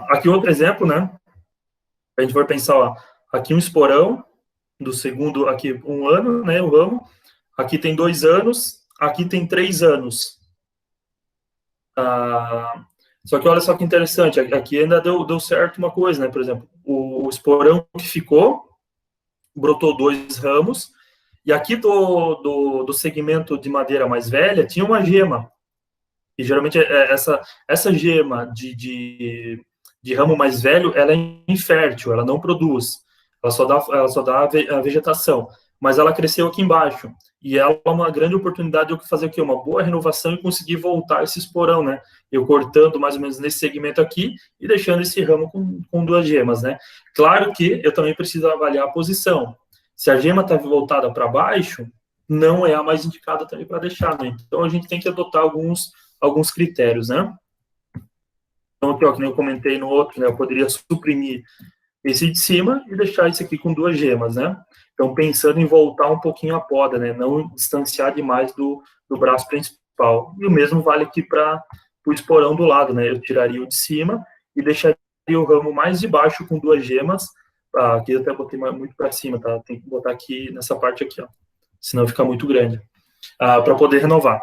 Aqui outro exemplo, né? A gente vai pensar, ó, aqui um esporão do segundo, aqui 1 ano, né? O ramo. Aqui tem 2 anos, aqui tem 3 anos. Só que olha só que interessante, aqui ainda deu certo uma coisa, né? Por exemplo, o esporão que ficou, brotou 2 ramos, e aqui do segmento de madeira mais velha tinha uma gema. E geralmente essa gema de ramo mais velho, ela é infértil, ela não produz, ela só dá a vegetação, mas ela cresceu aqui embaixo, e ela é uma grande oportunidade de eu fazer o quê? Uma boa renovação e conseguir voltar esse esporão, né? Eu cortando mais ou menos nesse segmento aqui e deixando esse ramo com 2 gemas, né? Claro que eu também preciso avaliar a posição. Se a gema está voltada para baixo, não é a mais indicada também para deixar, né? Então a gente tem que adotar alguns critérios, né? Então, aqui, ó, que nem eu comentei no outro, né? Eu poderia suprimir esse de cima e deixar esse aqui com 2 gemas, né? Então, pensando em voltar um pouquinho a poda, né? Não distanciar demais do braço principal. E o mesmo vale aqui para o esporão do lado, né? Eu tiraria o de cima e deixaria o ramo mais de baixo com 2 gemas. Aqui eu até botei muito para cima, tá? Tem que botar aqui nessa parte aqui, ó. Senão fica muito grande. Para poder renovar.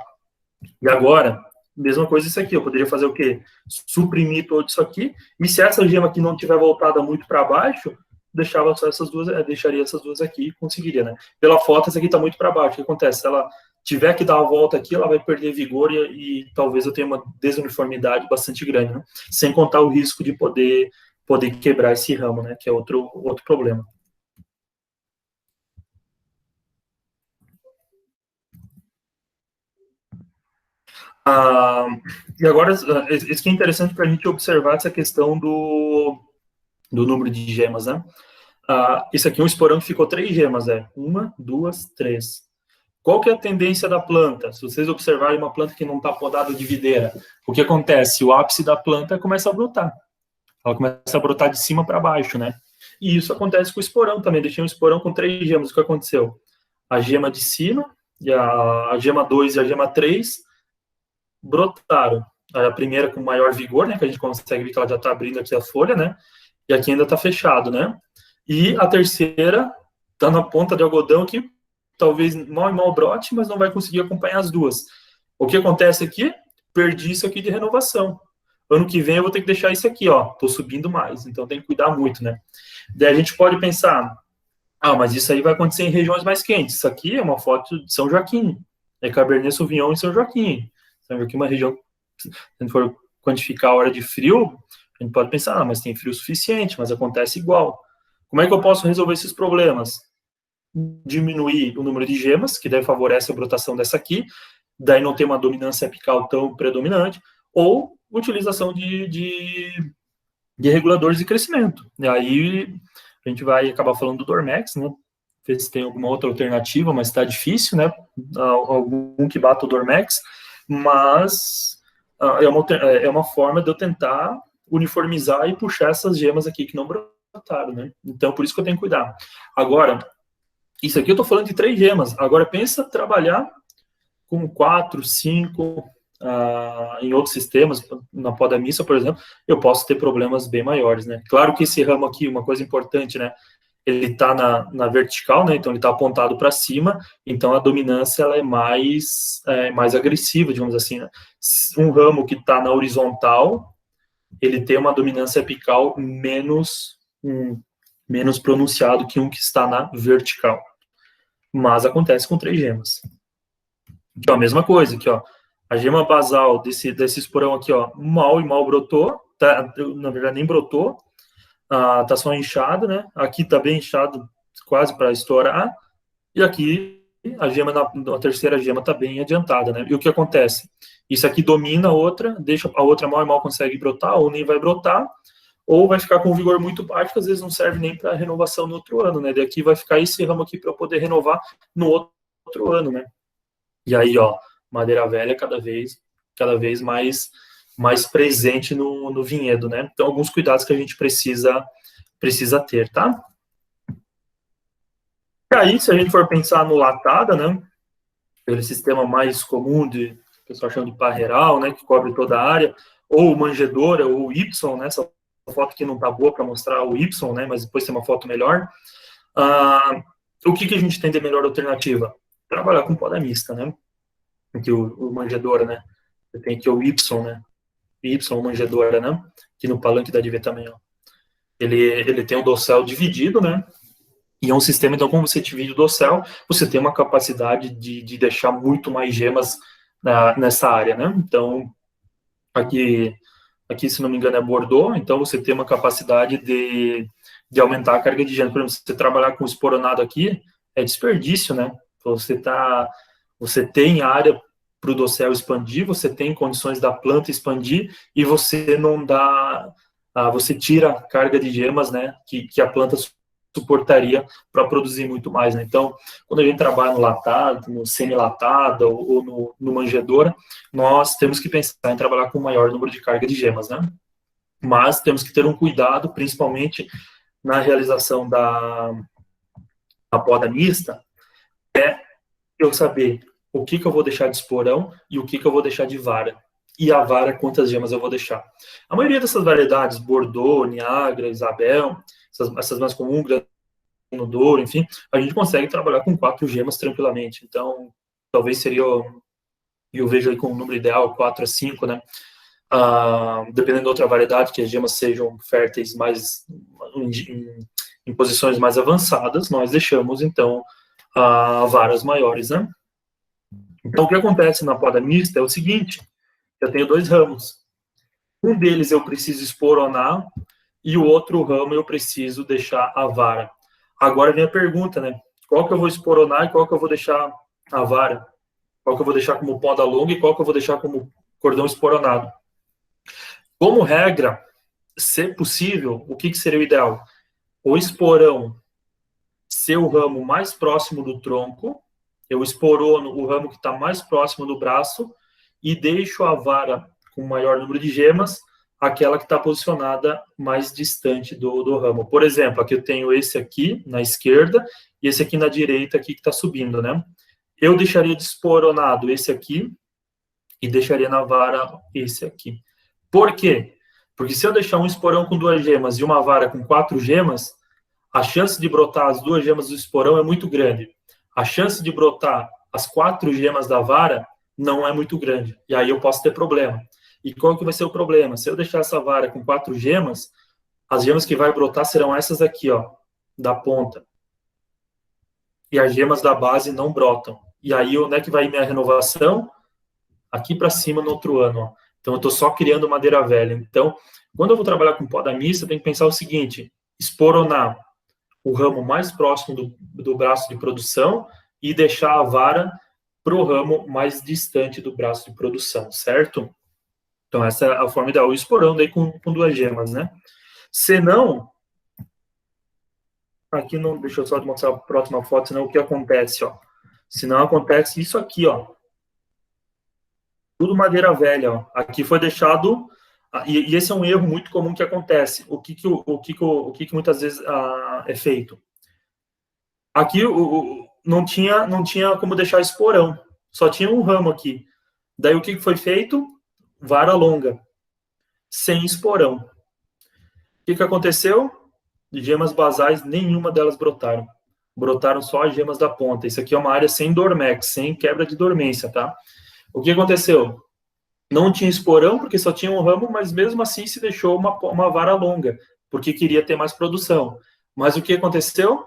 E agora, mesma coisa isso aqui, eu poderia fazer o quê? Suprimir todo isso aqui, e se essa gema aqui não tiver voltada muito para baixo, deixava só essas duas, deixaria essas duas aqui e conseguiria, né? Pela foto, essa aqui está muito para baixo, o que acontece? Se ela tiver que dar a volta aqui, ela vai perder vigor e talvez eu tenha uma desuniformidade bastante grande, né? Sem contar o risco de poder quebrar esse ramo, né? Que é outro problema. E agora, isso que é interessante para a gente observar essa questão do número de gemas, né? Esse aqui é um esporão que ficou 3 gemas, 1, 2, 3. Qual que é a tendência da planta? Se vocês observarem uma planta que não está podada de videira, o que acontece? O ápice da planta começa a brotar. Ela começa a brotar de cima para baixo, né? E isso acontece com o esporão também. Deixei um esporão com 3 gemas. O que aconteceu? A gema de cima, e a gema 2 e a gema 3 brotaram. A primeira com maior vigor, né? Que a gente consegue ver que ela já está abrindo aqui a folha, né? E aqui ainda está fechado, né? E a terceira está na ponta de algodão aqui, talvez mal e mal brote, mas não vai conseguir acompanhar as duas. O que acontece aqui? perdi isso aqui de renovação. Ano que vem eu vou ter que deixar isso aqui, ó, tô subindo mais, então tem que cuidar muito, né? Daí a gente pode pensar, mas isso aí vai acontecer em regiões mais quentes. Isso aqui é uma foto de São Joaquim, é Cabernet Sauvignon em São Joaquim. São Joaquim é uma região, se a gente for quantificar a hora de frio, a gente pode pensar, mas tem frio suficiente, mas acontece igual. Como é que eu posso resolver esses problemas? Diminuir o número de gemas, que daí favorece a brotação dessa aqui, daí não tem uma dominância apical tão predominante, ou utilização de reguladores de crescimento. E aí a gente vai acabar falando do Dormex, né? Ver se tem alguma outra alternativa, mas está difícil, né? Algum que bata o Dormex, mas é uma forma de eu tentar uniformizar e puxar essas gemas aqui que não brotaram, né? Então, por isso que eu tenho que cuidar. Agora, isso aqui eu estou falando de 3 gemas. Agora, pensa trabalhar com 4, 5, em outros sistemas, na poda mista, por exemplo, eu posso ter problemas bem maiores, né? Claro que esse ramo aqui, uma coisa importante, né? Ele está na vertical, né? Então ele está apontado para cima, então a dominância ela é mais agressiva, digamos assim, né? Um ramo que está na horizontal, ele tem uma dominância apical menos pronunciado que um que está na vertical. Mas acontece com 3 gemas. Aqui, ó, a mesma coisa, aqui, ó. A gema basal desse esporão aqui, ó, mal brotou, tá, na verdade nem brotou, tá só inchado, né? Aqui tá bem inchado, quase para estourar, e aqui a terceira gema tá bem adiantada, né? E o que acontece? Isso aqui domina a outra, deixa a outra mal consegue brotar, ou nem vai brotar, ou vai ficar com um vigor muito baixo, que às vezes não serve nem para renovação no outro ano, né? Daqui vai ficar esse ramo aqui para eu poder renovar no outro ano, né? E aí, ó, madeira velha cada vez mais presente no vinhedo, né? Então, alguns cuidados que a gente precisa ter, tá? E aí, se a gente for pensar no latada, né? Aquele sistema mais comum o pessoal chama de parreiral, né? Que cobre toda a área, ou manjedoura, ou Y, né? Essa foto aqui não tá boa para mostrar o Y, né? Mas depois tem uma foto melhor. O que a gente tem de melhor alternativa? Trabalhar com poda mista, né? Aqui o manjedoura, né? Você tem aqui o Y, né? Y, manjedoura, né? Aqui no palanque dá de ver também, ó. Ele tem o dossel dividido, né? E é um sistema, então, como você divide o dossel, você tem uma capacidade de deixar muito mais gemas nessa área, né? Então, aqui, se não me engano, é Bordeaux, então você tem uma capacidade de aumentar a carga de gema. Por exemplo, se você trabalhar com esporonado aqui, é desperdício, né? Você tem área para o dossel expandir, você tem condições da planta expandir e você não dá, você tira a carga de gemas, né, que a planta suportaria para produzir muito mais, né? Então, quando a gente trabalha no latado, no semi-latado ou no manjedoura, nós temos que pensar em trabalhar com o maior número de carga de gemas, né? Mas temos que ter um cuidado, principalmente na realização da poda mista, eu saber o que eu vou deixar de esporão e o que eu vou deixar de vara. E a vara, quantas gemas eu vou deixar. A maioria dessas variedades, Bordeaux, Niagara, Isabel, essas mais comuns, Grano Douro, enfim, a gente consegue trabalhar com 4 gemas tranquilamente. Então, talvez seria, eu vejo aí com o número ideal, 4 a 5, né? Dependendo da outra variedade, que as gemas sejam férteis mais em posições mais avançadas, nós deixamos, então, varas maiores, né? Então, o que acontece na poda mista é o seguinte, eu tenho 2 ramos. Um deles eu preciso esporonar e o outro ramo eu preciso deixar a vara. Agora vem a pergunta, né? Qual que eu vou esporonar e qual que eu vou deixar a vara? Qual que eu vou deixar como poda longa e qual que eu vou deixar como cordão esporonado? Como regra, se possível, o que seria o ideal? O esporão ser o ramo mais próximo do tronco, eu esporono o ramo que está mais próximo do braço e deixo a vara com maior número de gemas, aquela que está posicionada mais distante do ramo. Por exemplo, aqui eu tenho esse aqui na esquerda e esse aqui na direita aqui que está subindo, né? Eu deixaria de esporonado esse aqui e deixaria na vara esse aqui. Por quê? Porque se eu deixar um esporão com 2 gemas e uma vara com 4 gemas, a chance de brotar as 2 gemas do esporão é muito grande. A chance de brotar as 4 gemas da vara não é muito grande. E aí eu posso ter problema. E qual que vai ser o problema? Se eu deixar essa vara com 4 gemas, as gemas que vai brotar serão essas aqui, ó, da ponta. E as gemas da base não brotam. E aí, onde é que vai minha renovação? Aqui para cima no outro ano, ó. Então, eu estou só criando madeira velha. Então, quando eu vou trabalhar com poda mista, eu tenho que pensar o seguinte: esporonar o ramo mais próximo do braço de produção e deixar a vara para o ramo mais distante do braço de produção, certo? Então, essa é a forma ideal. O esporão daí com 2 gemas, né? Se não, aqui não, deixa eu só mostrar a próxima foto, senão o que acontece, ó? Se não acontece isso aqui, ó. Tudo madeira velha, ó. Aqui foi deixado, e esse é um erro muito comum que acontece. O que muitas vezes é feito? Aqui não tinha como deixar esporão, só tinha um ramo aqui. Daí o que foi feito? Vara longa, sem esporão. O que aconteceu? Gemas basais, nenhuma delas brotaram. Brotaram só as gemas da ponta. Isso aqui é uma área sem dormex, sem quebra de dormência, tá? O que aconteceu? Não tinha esporão, porque só tinha um ramo, mas mesmo assim se deixou uma vara longa, porque queria ter mais produção. Mas o que aconteceu?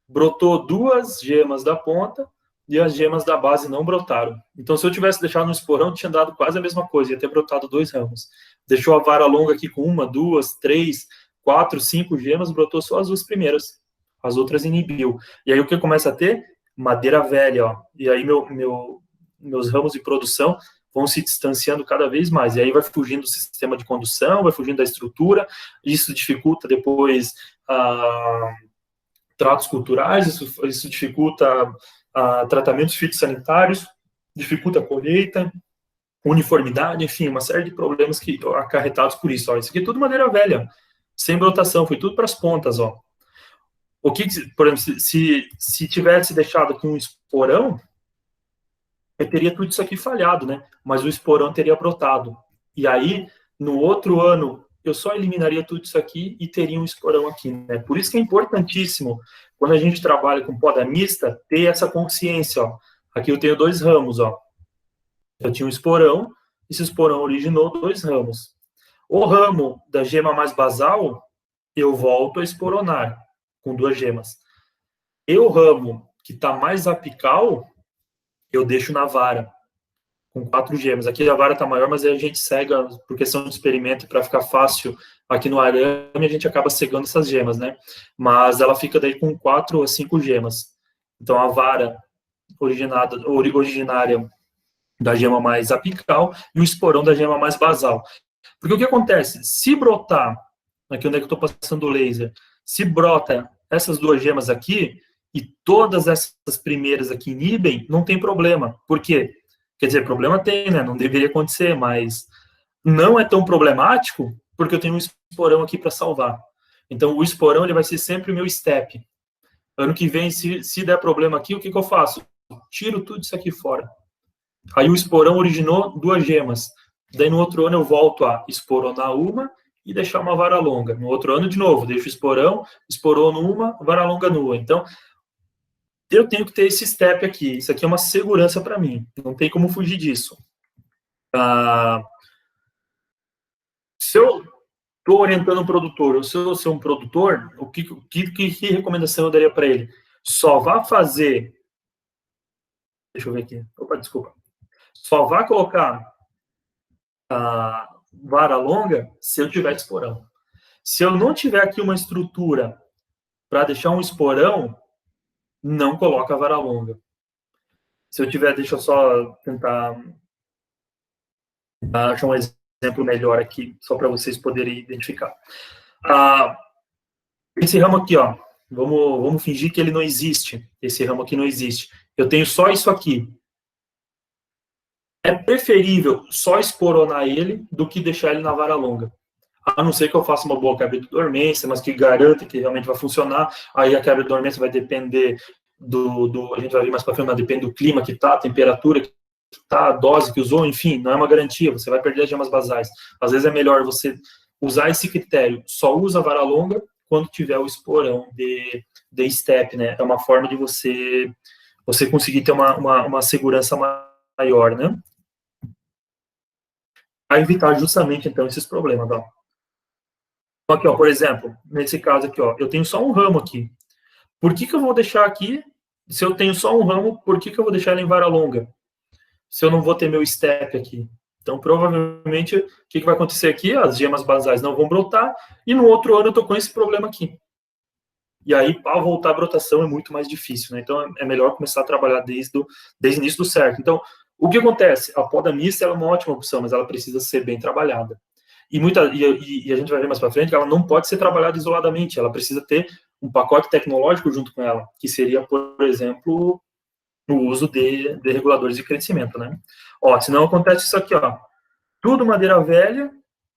Brotou 2 gemas da ponta e as gemas da base não brotaram. Então, se eu tivesse deixado no esporão, tinha dado quase a mesma coisa, ia ter brotado 2 ramos. Deixou a vara longa aqui com 1, 2, 3, 4, 5 gemas, brotou só as 2 primeiras. As outras inibiu. E aí o que começa a ter? Madeira velha, ó. E aí meus ramos de produção vão se distanciando cada vez mais. E aí vai fugindo do sistema de condução, vai fugindo da estrutura. Isso dificulta depois tratos culturais, isso dificulta tratamentos fitossanitários, dificulta a colheita, uniformidade, enfim, uma série de problemas que acarretados por isso. Ó. Isso aqui é tudo madeira velha, sem brotação, foi tudo para as pontas, ó. O que, por exemplo, se tivesse deixado aqui um esporão, eu teria tudo isso aqui falhado, né? Mas o esporão teria brotado. E aí, no outro ano, eu só eliminaria tudo isso aqui e teria um esporão aqui, né? Por isso que é importantíssimo, quando a gente trabalha com poda mista, ter essa consciência, ó. Aqui eu tenho 2 ramos, ó. Eu tinha um esporão, esse esporão originou 2 ramos. O ramo da gema mais basal, eu volto a esporonar com 2 gemas. E o ramo que está mais apical, eu deixo na vara, com 4 gemas. Aqui a vara está maior, mas aí a gente cega, por questão de experimento, para ficar fácil aqui no arame, a gente acaba cegando essas gemas, né? Mas ela fica daí com 4 a 5 gemas. Então a vara originária da gema mais apical e o esporão da gema mais basal. Porque o que acontece? Se brotar, aqui onde é que eu estou passando o laser, se brota essas 2 gemas aqui, e todas essas primeiras aqui inibem, não tem problema. Por quê? Quer dizer, problema tem, né? Não deveria acontecer, mas não é tão problemático, porque eu tenho um esporão aqui para salvar. Então, o esporão ele vai ser sempre o meu step. Ano que vem, se der problema aqui, o que eu faço? Tiro tudo isso aqui fora. Aí o esporão originou 2 gemas. Daí, no outro ano, eu volto a esporonar uma e deixar uma vara longa. No outro ano, de novo, deixo o esporão, esporono uma, vara longa nua. Então, eu tenho que ter esse step aqui. Isso aqui é uma segurança para mim. Não tem como fugir disso. Se eu estou orientando um produtor, ou se eu sou um produtor, que recomendação eu daria para ele? Só vá fazer... Deixa eu ver aqui. Opa, desculpa. Só vá colocar a vara longa se eu tiver esporão. Se eu não tiver aqui uma estrutura para deixar um esporão, não coloca a vara longa. Se eu tiver, deixa eu só tentar achar um exemplo melhor aqui, só para vocês poderem identificar. Esse ramo aqui, ó, vamos fingir que ele não existe. Esse ramo aqui não existe. Eu tenho só isso aqui. É preferível só esporonar ele do que deixar ele na vara longa. A não ser que eu faça uma boa quebra de dormência, mas que garanta que realmente vai funcionar. Aí a quebra de dormência vai depender a gente vai ver mais para frente, mas depende do clima que tá, a temperatura que tá, a dose que usou, enfim, não é uma garantia, você vai perder as gemas basais. Às vezes é melhor você usar esse critério, só usa a vara longa quando tiver o esporão de step, né? É uma forma de você conseguir ter uma segurança maior, né? Para evitar justamente, então, esses problemas, ó. Então, aqui, ó, por exemplo, nesse caso aqui, ó, eu tenho só um ramo aqui. Por que que eu vou deixar aqui, se eu tenho só um ramo, por que que eu vou deixar ele em vara longa? Se eu não vou ter meu step aqui. Então, provavelmente, o que que vai acontecer aqui? As gemas basais não vão brotar, e no outro ano eu tô com esse problema aqui. E aí, para voltar à brotação é muito mais difícil, né? Então, é melhor começar a trabalhar desde o início do certo. Então, o que acontece? A poda mista é uma ótima opção, mas ela precisa ser bem trabalhada. E a gente vai ver mais para frente que ela não pode ser trabalhada isoladamente, ela precisa ter um pacote tecnológico junto com ela, que seria, por exemplo, no uso de reguladores de crescimento, né? Ó, senão acontece isso aqui, ó, tudo madeira velha,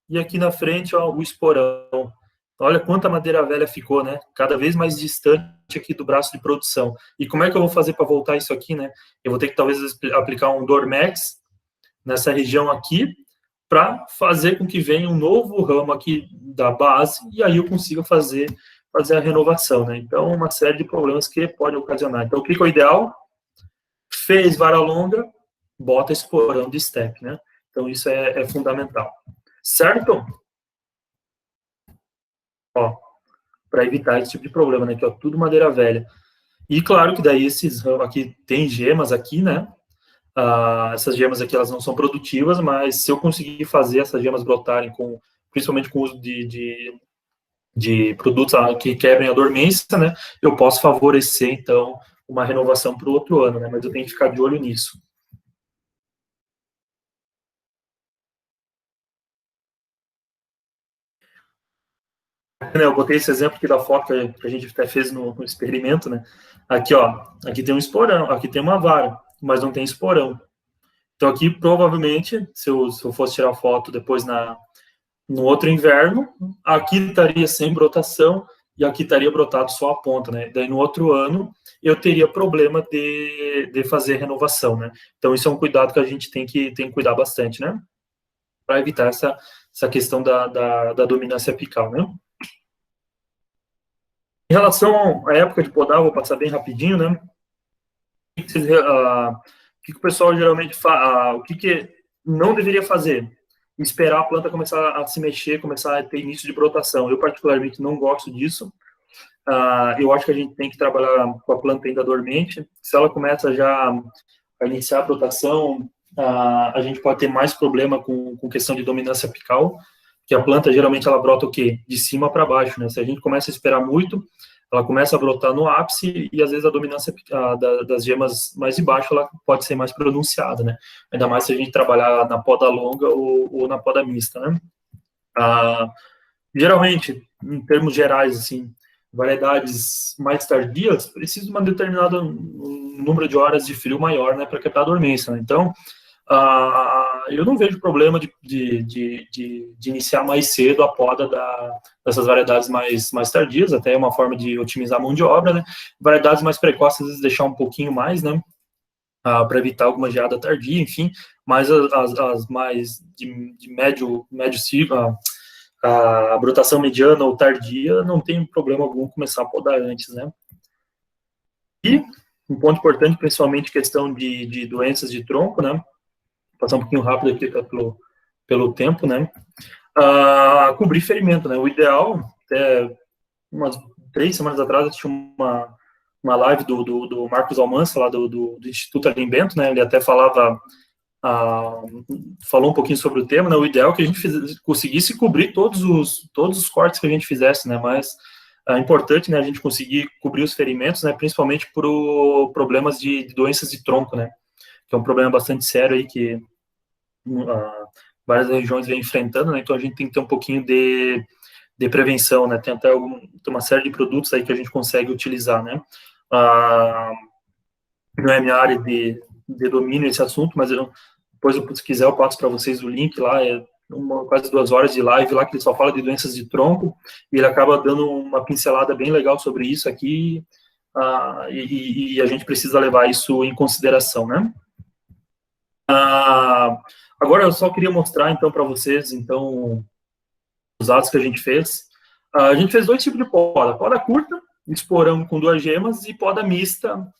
e aqui na frente, ó, o esporão. Olha quanta madeira velha ficou, né? Cada vez mais distante aqui do braço de produção. E como é que eu vou fazer para voltar isso aqui, né? Eu vou ter que talvez aplicar um Dormex nessa região aqui, para fazer com que venha um novo ramo aqui da base, e aí eu consiga fazer a renovação, né? Então, uma série de problemas que pode ocasionar. Então, o que é o ideal? Fez vara longa, bota esporão de step, né? Então, isso é fundamental. Certo? Ó, para evitar esse tipo de problema, né? Que é tudo madeira velha. E claro que daí esses aqui tem gemas aqui, né? Essas gemas aqui elas não são produtivas, mas se eu conseguir fazer essas gemas brotarem com, principalmente com o uso de produtos que quebrem a dormência, né? Eu posso favorecer então uma renovação para o outro ano, né? Mas eu tenho que ficar de olho nisso. Eu botei esse exemplo aqui da foto que a gente até fez no experimento, né? Aqui, ó, aqui tem um esporão, aqui tem uma vara, mas não tem esporão. Então aqui provavelmente, se eu fosse tirar foto depois no outro inverno, aqui estaria sem brotação e aqui estaria brotado só a ponta, né? Daí no outro ano eu teria problema de fazer renovação, né? Então isso é um cuidado que a gente tem que cuidar bastante, né? Para evitar essa questão da dominância apical, né? Em relação à época de podar, vou passar bem rapidinho, né? O que o pessoal geralmente faz? O que não deveria fazer? Esperar a planta começar a se mexer, começar a ter início de brotação. Eu, particularmente, não gosto disso. Eu acho que a gente tem que trabalhar com a planta ainda dormente. Se ela começa já a iniciar a brotação, a gente pode ter mais problema com questão de dominância apical, que a planta geralmente ela brota o quê? De cima para baixo, né? Se a gente começa a esperar muito, ela começa a brotar no ápice e às vezes a dominância das gemas mais de baixo ela pode ser mais pronunciada, né? Ainda mais se a gente trabalhar na poda longa ou na poda mista, né? Geralmente, em termos gerais, assim, variedades mais tardias precisam de uma determinada número de horas de frio maior, né, para quebrar a dormência, né? Então, eu não vejo problema de iniciar mais cedo a poda dessas variedades mais tardias, até é uma forma de otimizar a mão de obra, né? Variedades mais precoces, às vezes deixar um pouquinho mais, né? Para evitar alguma geada tardia, enfim, mas as mais de médio ciclo, a brotação mediana ou tardia, não tem problema algum começar a podar antes, né? E um ponto importante, principalmente questão de doenças de tronco, né? Vou passar um pouquinho rápido aqui pelo tempo, né? Cobrir ferimento, né? O ideal, até umas 3 semanas atrás, eu tinha uma live do Marcos Almança, lá do Instituto Alimbento, né? Ele até falou um pouquinho sobre o tema, né? O ideal é que a gente conseguisse cobrir todos os cortes que a gente fizesse, né? Mas é importante, né, a gente conseguir cobrir os ferimentos, né? Principalmente por problemas de doenças de tronco, né? Que é um problema bastante sério aí que várias regiões vêm enfrentando, né? Então a gente tem que ter um pouquinho de prevenção, né? Tem até tem uma série de produtos aí que a gente consegue utilizar, né? Não é minha área de domínio esse assunto, mas depois, se quiser, eu passo para vocês o link lá, quase 2 horas de live lá, que ele só fala de doenças de tronco, e ele acaba dando uma pincelada bem legal sobre isso aqui, e a gente precisa levar isso em consideração, né? Agora eu só queria mostrar, então, para vocês, então, os atos que a gente fez. A gente fez 2 tipos de poda curta, esporão com 2 gemas, e poda mista,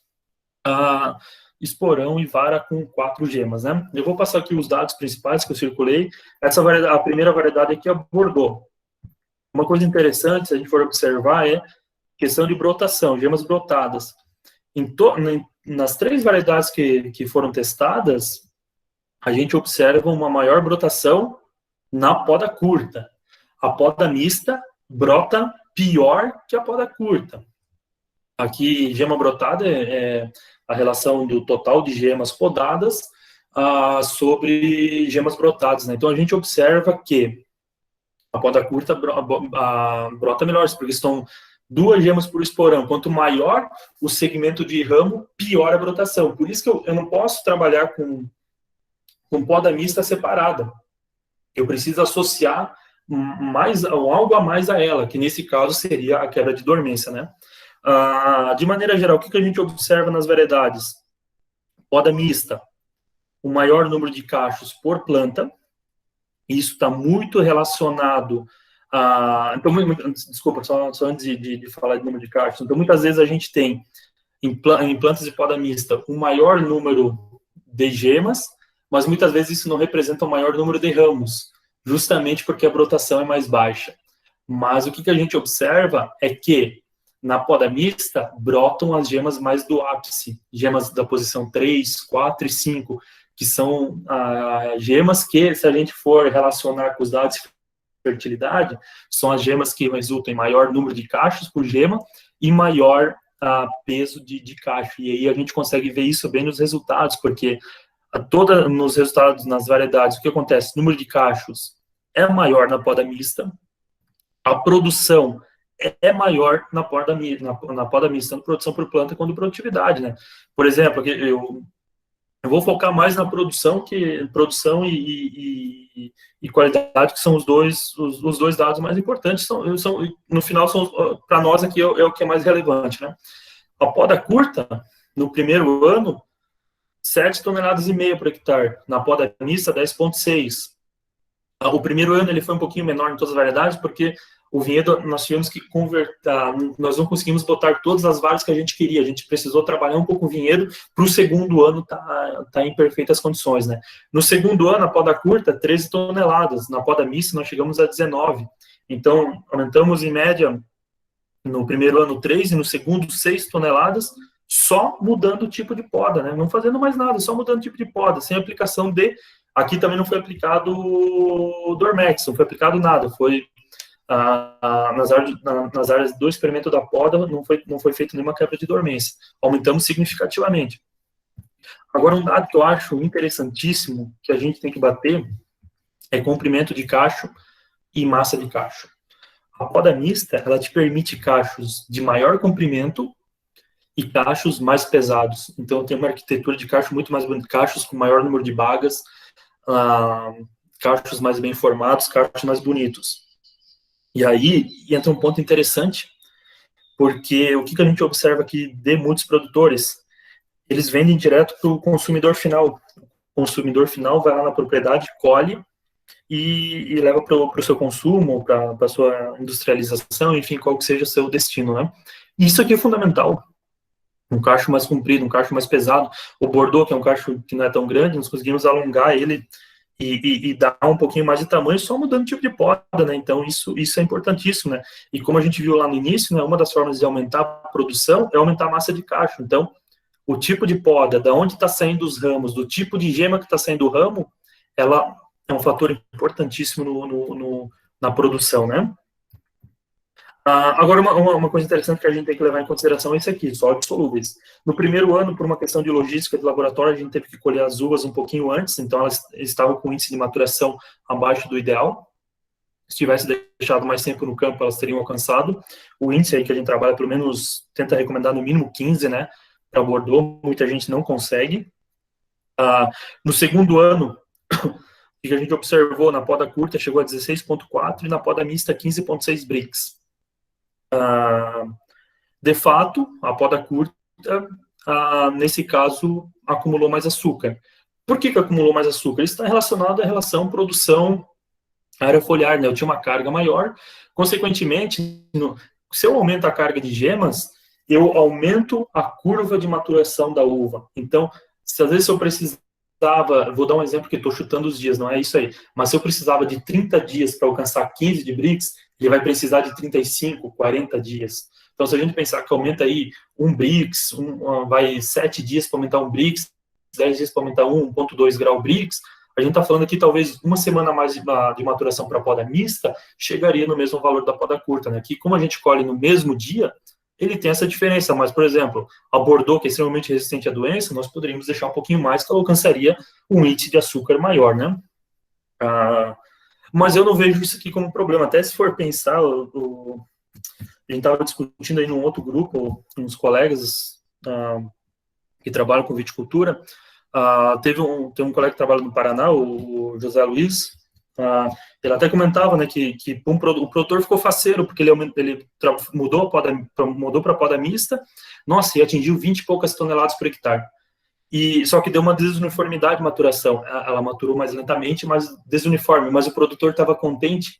esporão e vara com 4 gemas, né? Eu vou passar aqui os dados principais que eu circulei. A primeira variedade aqui é a Bordeaux. Uma coisa interessante, se a gente for observar, é questão de brotação, gemas brotadas. Nas 3 variedades que foram testadas, a gente observa uma maior brotação na poda curta. A poda mista brota pior que a poda curta. Aqui, gema brotada é a relação do total de gemas podadas sobre gemas brotadas, né? Então, a gente observa que a poda curta brota melhor, porque estão 2 gemas por esporão. Quanto maior o segmento de ramo, pior a brotação. Por isso que eu não posso trabalhar com poda mista separada. Eu preciso associar algo a mais a ela, que nesse caso seria a quebra de dormência, né? De maneira geral, o que a gente observa nas variedades? Poda mista, o maior número de cachos por planta. Isso está muito relacionado a... Então, desculpa, só antes de falar de número de cachos. Então, muitas vezes a gente tem, em plantas de poda mista, um maior número de gemas, mas muitas vezes isso não representa o maior número de ramos, justamente porque a brotação é mais baixa. Mas o que a gente observa é que na poda mista brotam as gemas mais do ápice, gemas da posição 3, 4 e 5, que são gemas que, se a gente for relacionar com os dados de fertilidade, são as gemas que resultam em maior número de cachos por gema e maior peso de cacho. E aí a gente consegue ver isso bem nos resultados, porque nos resultados, nas variedades, o que acontece? O número de cachos é maior na poda mista, a produção é maior na poda mista, tanto produção por planta quanto produtividade, né? Por exemplo, eu vou focar mais na produção e qualidade, que são os dois dados mais importantes, no final, para nós aqui, é o que é mais relevante, né? A poda curta, no primeiro ano, 7,5 toneladas por hectare. Na poda mista, 10,6. O primeiro ano ele foi um pouquinho menor em todas as variedades, porque o vinhedo nós tivemos que converter, nós não conseguimos botar todas as varas que a gente queria, a gente precisou trabalhar um pouco o vinhedo para o segundo ano tá em perfeitas condições, né? No segundo ano, a poda curta, 13 toneladas, na poda mista nós chegamos a 19. Então, aumentamos em média, no primeiro ano 3 e no segundo 6 toneladas, só mudando o tipo de poda, né? Não fazendo mais nada, só mudando o tipo de poda, sem aplicação aqui também não foi aplicado Dormex, não foi aplicado nada, foi nas áreas do experimento da poda não foi feita nenhuma quebra de dormência. Aumentamos significativamente. Agora, um dado que eu acho interessantíssimo, que a gente tem que bater, é comprimento de cacho e massa de cacho. A poda mista, ela te permite cachos de maior comprimento e cachos mais pesados. Então, tem uma arquitetura de cacho muito mais bonita, cachos com maior número de bagas, cachos mais bem formados, cachos mais bonitos. E aí entra um ponto interessante, porque o que a gente observa aqui de muitos produtores, eles vendem direto para o consumidor final. O consumidor final vai lá na propriedade, colhe e leva para o seu consumo, para a sua industrialização, enfim, qual que seja o seu destino, né? Isso aqui é fundamental. Um cacho mais comprido, um cacho mais pesado. O Bordeaux, que é um cacho que não é tão grande, nós conseguimos alongar ele e dar um pouquinho mais de tamanho só mudando o tipo de poda, né? Então, isso é importantíssimo, né? E como a gente viu lá no início, né, uma das formas de aumentar a produção é aumentar a massa de cacho. Então, o tipo de poda, da onde está saindo os ramos, do tipo de gema que está saindo o ramo, ela é um fator importantíssimo na produção, né? Agora, uma coisa interessante que a gente tem que levar em consideração é isso aqui, sólidos solúveis. No primeiro ano, por uma questão de logística de laboratório, a gente teve que colher as uvas um pouquinho antes, então elas estavam com índice de maturação abaixo do ideal. Se tivesse deixado mais tempo no campo, elas teriam alcançado o índice aí que a gente trabalha, pelo menos tenta recomendar no mínimo 15, né, para Bordeaux, muita gente não consegue. No segundo ano, o que a gente observou na poda curta chegou a 16,4 e na poda mista 15,6 Brix. De fato, a poda curta, nesse caso, acumulou mais açúcar. Por que acumulou mais açúcar? Isso está relacionado à relação produção área foliar, né? Eu tinha uma carga maior, consequentemente, se eu aumento a carga de gemas, eu aumento a curva de maturação da uva. Então, Se às vezes eu precisava, vou dar um exemplo que estou chutando os dias, não é isso aí, mas se eu precisava de 30 dias para alcançar 15 de BRICS, ele vai precisar de 35, 40 dias. Então, se a gente pensar que aumenta aí um BRICS, vai 7 dias para aumentar um BRICS, 10 dias para aumentar 1,2 grau BRICS, a gente está falando aqui, talvez, uma semana a mais de maturação para a poda mista, chegaria no mesmo valor da poda curta, né? Que como a gente colhe no mesmo dia, ele tem essa diferença, mas, por exemplo, a Bordeaux, que é extremamente resistente à doença, nós poderíamos deixar um pouquinho mais, que ela alcançaria um índice de açúcar maior, né? Mas eu não vejo isso aqui como problema, até se for pensar, a gente estava discutindo aí num outro grupo, uns colegas que trabalham com viticultura, tem um colega que trabalha no Paraná, o José Luiz, ele até comentava, né, que o produtor ficou faceiro, porque ele mudou para a poda mista, nossa, e atingiu 20 e poucas toneladas por hectare. Só que deu uma desuniformidade de maturação, ela maturou mais lentamente, mas desuniforme, mas o produtor estava contente,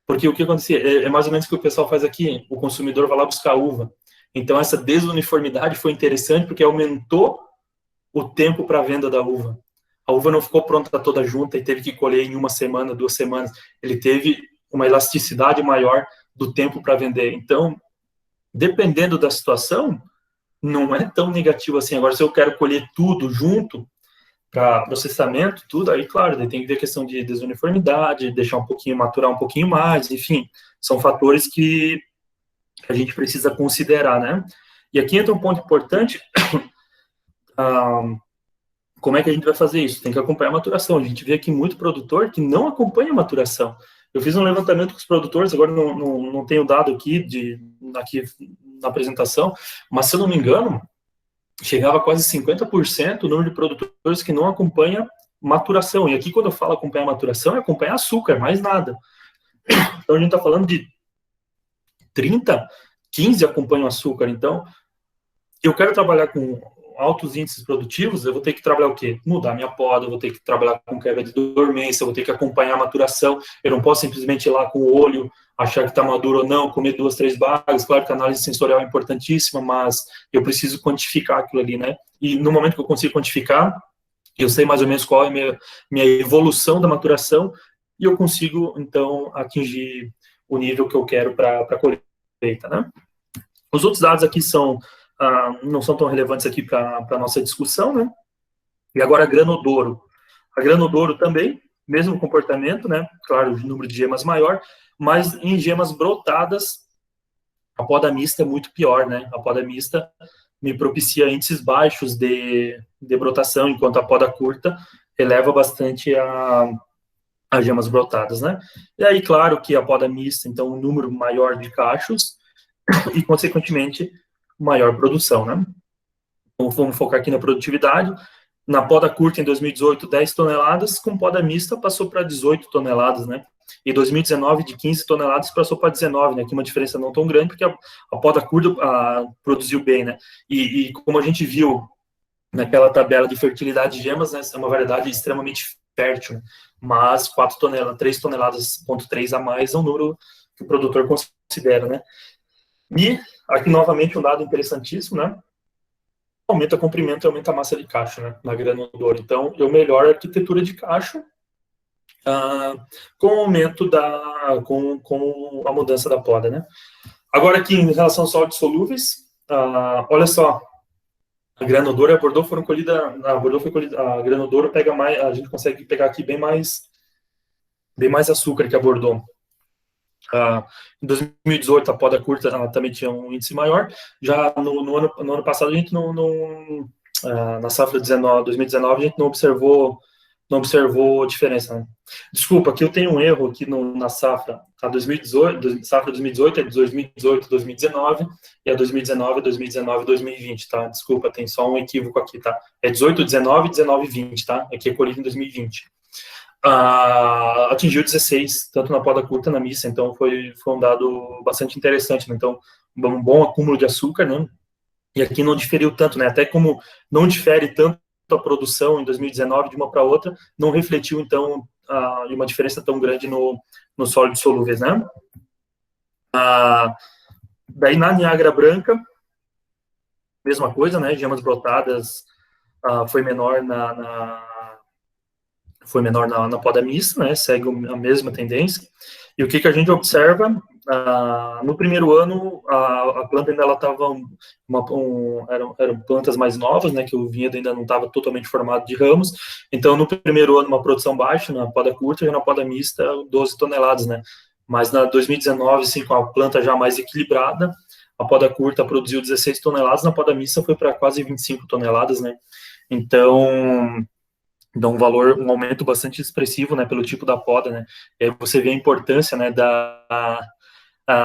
porque o que acontecia, é mais ou menos o que o pessoal faz aqui, o consumidor vai lá buscar uva. Então, essa desuniformidade foi interessante, porque aumentou o tempo para a venda da uva. A uva não ficou pronta toda junta e teve que colher em uma semana, 2 semanas. Ele teve uma elasticidade maior do tempo para vender. Então, dependendo da situação, não é tão negativo assim. Agora, se eu quero colher tudo junto, para processamento, tudo, aí, claro, tem que ver a questão de desuniformidade, deixar um pouquinho, maturar um pouquinho mais, enfim, são fatores que a gente precisa considerar, né? E aqui entra um ponto importante, como é que a gente vai fazer isso? Tem que acompanhar a maturação. A gente vê aqui muito produtor que não acompanha a maturação. Eu fiz um levantamento com os produtores, agora não tenho dado aqui na apresentação, mas se eu não me engano, chegava a quase 50% o número de produtores que não acompanha maturação. E aqui, quando eu falo acompanhar maturação, é acompanhar açúcar, mais nada. Então, a gente está falando de 30, 15 acompanham açúcar. Então, eu quero trabalhar com altos índices produtivos, eu vou ter que trabalhar o quê? Mudar minha poda, eu vou ter que trabalhar com quebra de dormência, eu vou ter que acompanhar a maturação, eu não posso simplesmente ir lá com o olho, achar que está maduro ou não, comer 2, 3 bagas, claro que a análise sensorial é importantíssima, mas eu preciso quantificar aquilo ali, né? E no momento que eu consigo quantificar, eu sei mais ou menos qual é a minha evolução da maturação, e eu consigo, então, atingir o nível que eu quero para a colheita, né? Os outros dados aqui não são tão relevantes aqui para a nossa discussão, né? E agora a granodouro. A granodouro também, mesmo comportamento, né? Claro, o número de gemas maior, mas em gemas brotadas, a poda mista é muito pior, né? A poda mista me propicia índices baixos de brotação, enquanto a poda curta eleva bastante as gemas brotadas, né? E aí, claro que a poda mista, então, um número maior de cachos e, consequentemente, maior produção, né? Então, vamos focar aqui na produtividade. Na poda curta, em 2018, 10 toneladas, com poda mista passou para 18 toneladas, né? Em 2019, de 15 toneladas, passou para 19, né? Aqui uma diferença não tão grande, porque a poda curta produziu bem, né? E como a gente viu naquela tabela de fertilidade de gemas, né? É uma variedade extremamente fértil, né? Mas 3 toneladas, 0,3 a mais é um número que o produtor considera, né? E aqui, novamente, um dado interessantíssimo, né? Aumenta o comprimento e aumenta a massa de cacho, né? Na granodouro. Então, eu melhoro a arquitetura de cacho com o aumento com a mudança da poda, né? Agora, aqui, em relação aos sólidos solúveis, olha só, a granodouro e a Bordeaux foram colhidas, a granodouro pega mais, a gente consegue pegar aqui bem mais açúcar que a Bordeaux. Em 2018, a poda curta também tinha um índice maior. Já no ano passado, a gente na safra 2019, a gente não observou diferença, né? Desculpa, aqui eu tenho um erro aqui na safra. A 2018, safra 2018 é de 2018 2019, e a 2019 é 2019 2020, tá? Desculpa, tem só um equívoco aqui, tá? É 18, 19, 19 20, tá? Aqui é colhido em 2020. Atingiu 16, tanto na poda curta na missa, então foi um dado bastante interessante, né? Então, um bom acúmulo de açúcar, né? E aqui não diferiu tanto, né? Até como não difere tanto a produção em 2019 de uma para outra, não refletiu, então, uma diferença tão grande no sólidos solúveis, né? Daí, na Niágara Branca, mesma coisa, né? Gemas brotadas foi menor na poda mista, né, segue a mesma tendência. E o que a gente observa, no primeiro ano, a planta ainda estava, eram plantas mais novas, né, que o vinhedo ainda não estava totalmente formado de ramos, então no primeiro ano uma produção baixa, na poda curta, e na poda mista 12 toneladas, né, mas na 2019, assim, com a planta já mais equilibrada, a poda curta produziu 16 toneladas, na poda mista foi para quase 25 toneladas, né, então dá um aumento bastante expressivo, né, pelo tipo da poda, né, e aí você vê a importância, né,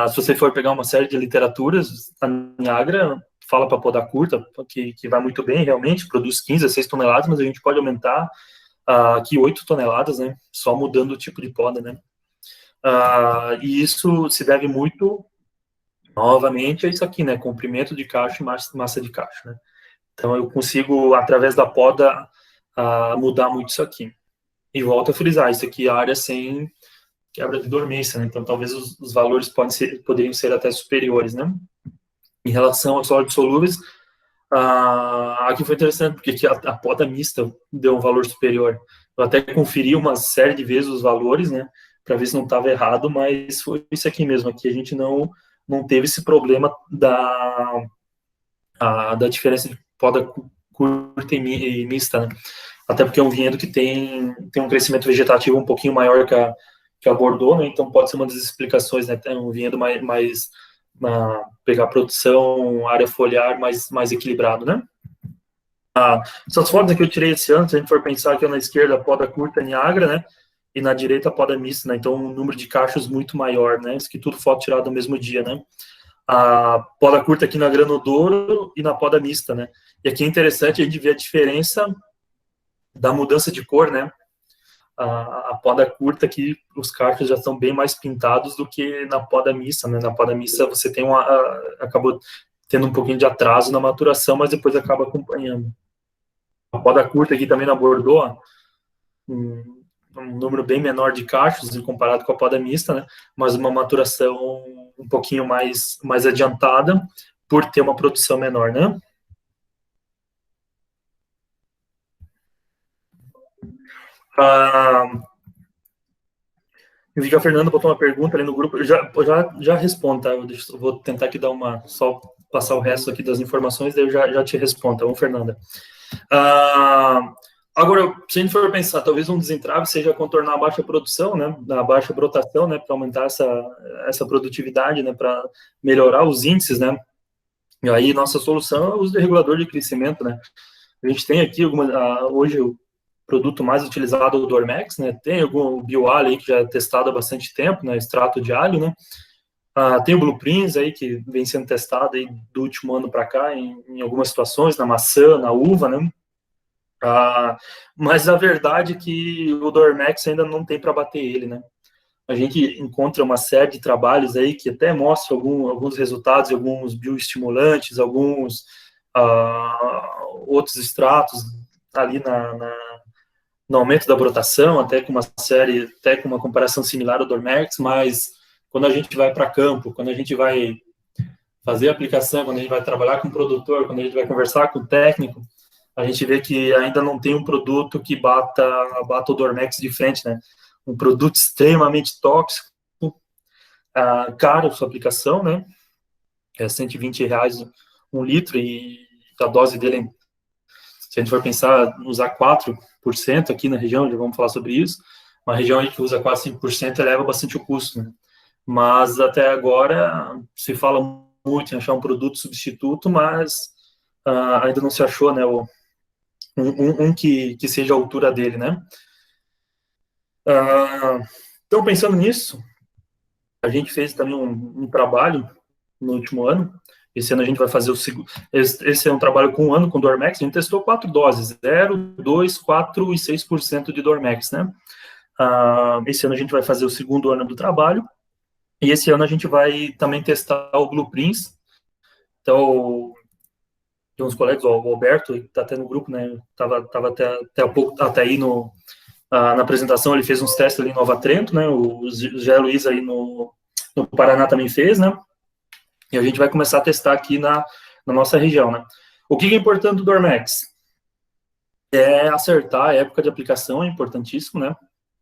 se você for pegar uma série de literaturas, a Niagara fala para podar curta, que vai muito bem, realmente, produz 15 a 6 toneladas, mas a gente pode aumentar aqui 8 toneladas, né, só mudando o tipo de poda, né, e isso se deve muito, novamente, a isso aqui, né, comprimento de cacho e massa de cacho, né, então eu consigo, através da poda, mudar muito isso aqui. E volto a frisar, isso aqui é a área sem quebra de dormência, né? Então talvez os valores poderiam ser até superiores, né? Em relação aos sólidos solúveis, aqui foi interessante, porque aqui a poda mista deu um valor superior. Eu até conferi uma série de vezes os valores, né? Para ver se não estava errado, mas foi isso aqui mesmo. Aqui a gente não teve esse problema da diferença de poda curta e mista, né? Até porque é um vinhedo que tem um crescimento vegetativo um pouquinho maior que a Bordeaux, né? Então pode ser uma das explicações, né? Tem um vinhedo mais pegar produção, área foliar mais equilibrado, né? Essas fotos aqui eu tirei esse ano, se a gente for pensar aqui na esquerda, a poda curta Niagara, né? E na direita a poda mista, né? Então um número de cachos muito maior, né? Isso aqui tudo foto tirada no mesmo dia, né? A poda curta aqui na granodouro e na poda mista, né? E aqui é interessante a gente ver a diferença da mudança de cor, né? A poda curta aqui, os cachos já estão bem mais pintados do que na poda mista, né? Na poda mista você tem acabou tendo um pouquinho de atraso na maturação, mas depois acaba acompanhando. A poda curta aqui também na Bordeaux, um número bem menor de cachos comparado com a poda mista, né? Mas uma maturação um pouquinho mais adiantada por ter uma produção menor, né? Eu vi que a Fernanda botou uma pergunta ali no grupo, eu já respondo, tá? Eu vou tentar aqui só passar o resto aqui das informações, daí eu já te respondo, tá bom, Fernanda? Agora, se a gente for pensar, talvez um desentrave seja contornar a baixa produção, né, a baixa brotação, né, para aumentar essa produtividade, né, para melhorar os índices, né, e aí nossa solução é o uso de regulador de crescimento, né. A gente tem aqui hoje o produto mais utilizado é o Dormex, né, tem algum bioalho aí que já é testado há bastante tempo, né, extrato de alho, né, tem o Blueprints aí que vem sendo testado aí do último ano para cá em algumas situações, na maçã, na uva, né, mas a verdade é que o Dormex ainda não tem para bater ele, né, a gente encontra uma série de trabalhos aí que até mostram alguns resultados, alguns bioestimulantes, alguns outros extratos ali no aumento da brotação, até com uma comparação similar ao Dormex, mas quando a gente vai para campo, quando a gente vai fazer a aplicação, quando a gente vai trabalhar com o produtor, quando a gente vai conversar com o técnico, a gente vê que ainda não tem um produto que bata o Dormex de frente, né? Um produto extremamente tóxico, caro sua aplicação, né? É R$ 120 um litro e a dose dele, se a gente for pensar, usar 4% aqui na região, já vamos falar sobre isso, uma região aí que usa quase 5% eleva bastante o custo, né? Mas até agora se fala muito em achar um produto substituto, mas ainda não se achou, né, que seja a altura dele, né? Então, pensando nisso, a gente fez também um trabalho no último ano. Esse ano a gente vai fazer o segundo. Esse é um trabalho com um ano com Dormex. A gente testou 4 doses: 0, 2, 4 e 6% de Dormex, né? Esse ano a gente vai fazer o segundo ano do trabalho. E esse ano a gente vai também testar o Blueprints. Então, tem uns colegas, o Alberto, que está até no grupo, né? Tava até há pouco, até aí na apresentação, ele fez uns testes ali em Nova Trento, né? O Zé Luiz aí no Paraná também fez, né? E a gente vai começar a testar aqui na nossa região, né? O que é importante do Dormex? é acertar a época de aplicação, é importantíssimo, né?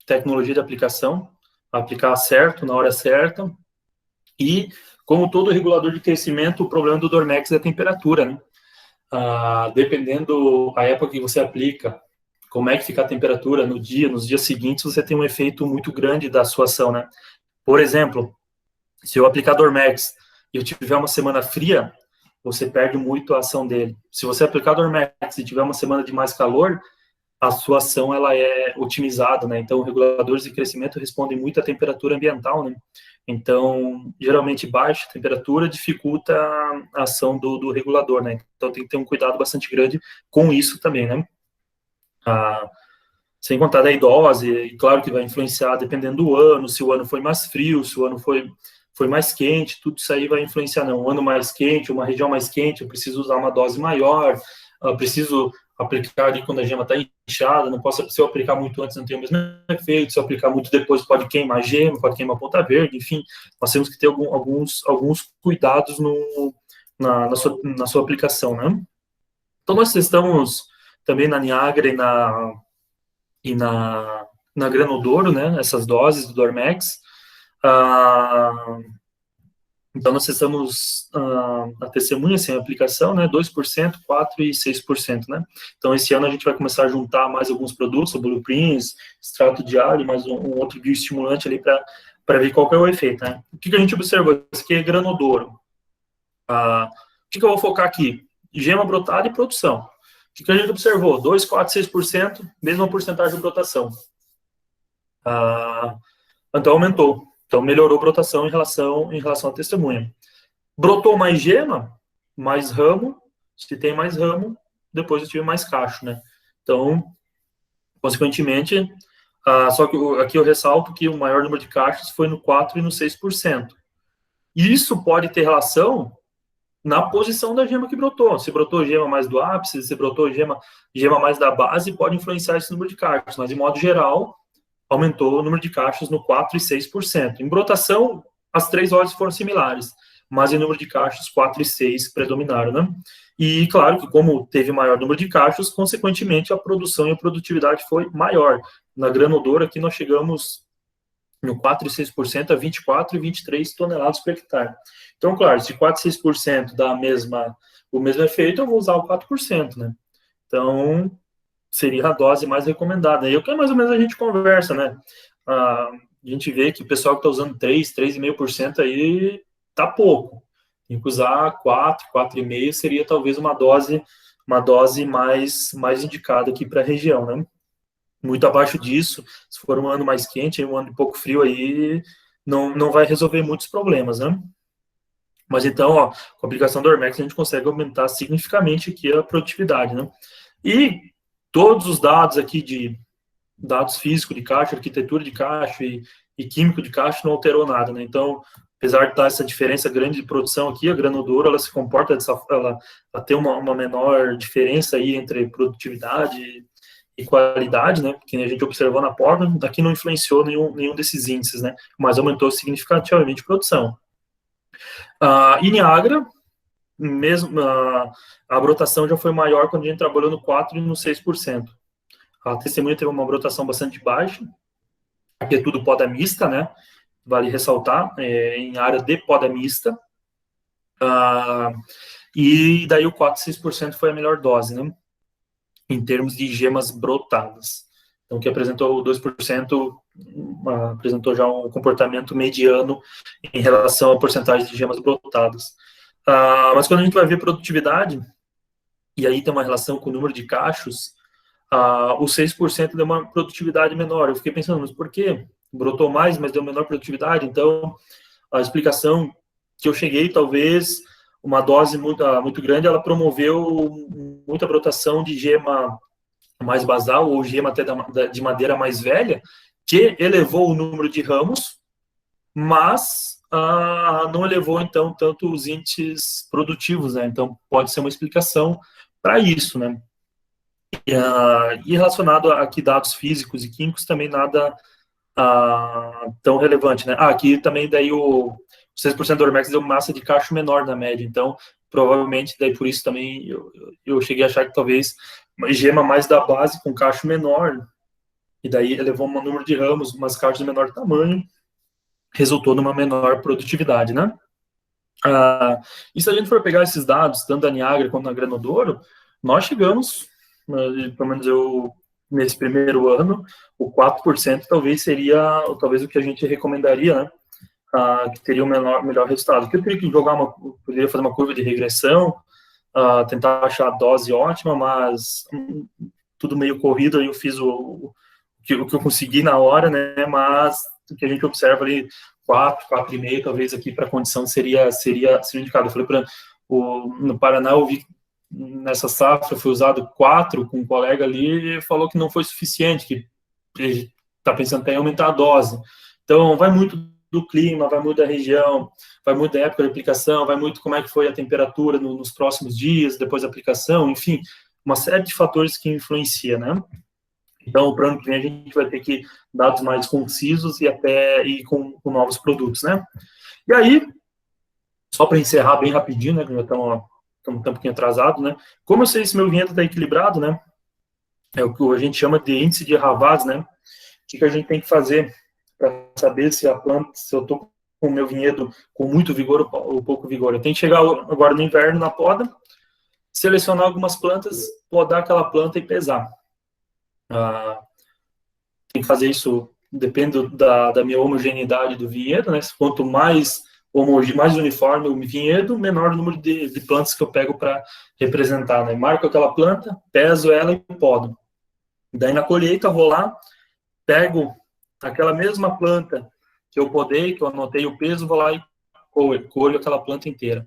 Tecnologia de aplicação, aplicar certo, na hora certa. E, como todo regulador de crescimento, o problema do Dormex é a temperatura, né? Dependendo da época que você aplica, como é que fica a temperatura no dia, nos dias seguintes, você tem um efeito muito grande da sua ação, né? Por exemplo, se eu aplicar Dormex e eu tiver uma semana fria, você perde muito a ação dele. Se você aplicar Dormex e tiver uma semana de mais calor, a sua ação ela é otimizada, né? Então, reguladores de crescimento respondem muito à temperatura ambiental, né? Então, geralmente baixa temperatura dificulta a ação do regulador, né? Então, tem que ter um cuidado bastante grande com isso também, né? Ah, sem contar da dose, e claro que vai influenciar dependendo do ano, se o ano foi mais frio, se o ano foi mais quente, tudo isso aí vai influenciar, não. Um ano mais quente, uma região mais quente, eu preciso usar uma dose maior, preciso aplicar ali quando a gema está inchada, não posso, se eu aplicar muito antes não tem o mesmo efeito, se eu aplicar muito depois pode queimar a gema, pode queimar a ponta verde, enfim, nós temos que ter alguns cuidados na sua aplicação, né? Então nós testamos também na Niagara e na Granodouro, né, essas doses do Dormex. Então, nós testamos a testemunha sem aplicação, né, 2%, 4% e 6%, né. Então, esse ano a gente vai começar a juntar mais alguns produtos, o Blueprints, extrato de alho, mais um outro bioestimulante ali para ver qual que é o efeito, né. O que a gente observou? Isso aqui é Granodouro. O que eu vou focar aqui? Gema brotada e produção. O que a gente observou? 2, 4, 6%, mesma porcentagem de brotação. Então, aumentou. Então, melhorou a brotação em relação à testemunha. Brotou mais gema, mais ramo. Se tem mais ramo, depois eu tive mais cacho, né? Então, consequentemente, só que aqui eu ressalto que o maior número de cachos foi no 4% e no 6%. Isso pode ter relação na posição da gema que brotou. Se brotou gema mais do ápice, se brotou gema mais da base, pode influenciar esse número de cachos. Mas, de modo geral, aumentou o número de cachos no 4% e 6%. Em brotação, as três ordens foram similares, mas em número de cachos, 4 e 6 predominaram, né? E, claro, que como teve maior número de cachos, consequentemente, a produção e a produtividade foi maior. Na Granodouro, aqui nós chegamos no 4 e 6% a 24 e 23 toneladas por hectare. Então, claro, se 4 e 6% dá o mesmo efeito, eu vou usar o 4%, né? Então, seria a dose mais recomendada. E é o que mais ou menos a gente conversa, né? A gente vê que o pessoal que está usando 3, 3,5% aí tá pouco. Tem que usar 4, 4,5 seria talvez uma dose mais indicada aqui para a região, né? Muito abaixo disso, se for um ano mais quente, um ano de pouco frio aí, não vai resolver muitos problemas, né? Mas então, ó, com a aplicação do Dormex, a gente consegue aumentar significativamente aqui a produtividade, né? E todos os dados aqui de dados físicos de caixa, arquitetura de caixa e químico de caixa não alterou nada, né? Então, apesar de estar essa diferença grande de produção aqui, a Granodouro, ela se comporta ela tem uma menor diferença aí entre produtividade e qualidade, né? Que a gente observou na porta, daqui não influenciou nenhum desses índices, né? Mas aumentou significativamente a produção. E Niagara, mesmo a brotação já foi maior quando a gente trabalhou no 4% e no 6%. A testemunha teve uma brotação bastante baixa, aqui é tudo poda mista, né? Vale ressaltar, em área de poda mista. E daí o 4% e 6% foi a melhor dose, né? Em termos de gemas brotadas. Então, que apresentou 2%, apresentou já um comportamento mediano em relação à porcentagem de gemas brotadas. Mas quando a gente vai ver produtividade, e aí tem uma relação com o número de cachos, o 6% deu uma produtividade menor. Eu fiquei pensando, mas por quê? Brotou mais, mas deu menor produtividade? Então, a explicação que eu cheguei, talvez, uma dose muito grande, ela promoveu muita brotação de gema mais basal, ou gema até de madeira mais velha, que elevou o número de ramos, mas não elevou, então, tanto os índices produtivos, né? Então, pode ser uma explicação para isso, né? E relacionado a aqui dados físicos e químicos, também nada tão relevante, né? Aqui também daí o 6% do Dormex deu massa de cacho menor na média, então provavelmente daí por isso também eu cheguei a achar que talvez uma gema mais da base com cacho menor, e daí elevou um número de ramos, umas cachos de menor tamanho, resultou numa menor produtividade, né? E se a gente for pegar esses dados, tanto da Niagara quanto da Granodouro, nós chegamos, pelo menos eu, nesse primeiro ano, o 4% talvez seria, talvez o que a gente recomendaria, né? Que teria o melhor resultado. Que eu teria que poderia fazer uma curva de regressão, tentar achar a dose ótima, mas tudo meio corrido, aí eu fiz o que eu consegui na hora, né? Mas o que a gente observa ali, 4,5, talvez aqui para a condição seria indicado. Eu falei no Paraná, eu vi nessa safra foi usado 4 com um colega ali e falou que não foi suficiente, que ele está pensando até em aumentar a dose. Então, vai muito do clima, vai muito da região, vai muito da época de aplicação, vai muito como é que foi a temperatura nos próximos dias, depois da aplicação, enfim, uma série de fatores que influencia, né? Então, para o ano que vem, a gente vai ter que dados mais concisos e com novos produtos, né? E aí, só para encerrar bem rapidinho, né, que já estamos um pouquinho atrasado, né? Como eu sei se meu vinhedo está equilibrado, né? É o que a gente chama de índice de Havas, né? O que a gente tem que fazer para saber se eu estou com o meu vinhedo com muito vigor ou pouco vigor? Eu tenho que chegar agora no inverno na poda, selecionar algumas plantas, podar aquela planta e pesar. Tem que fazer isso, depende da minha homogeneidade do vinhedo, né? Quanto mais uniforme o vinhedo, menor o número de plantas que eu pego para representar, né? Marco aquela planta, peso ela e podo. Daí na colheita eu vou lá, pego aquela mesma planta que eu podei, que eu anotei o peso, vou lá e colho aquela planta inteira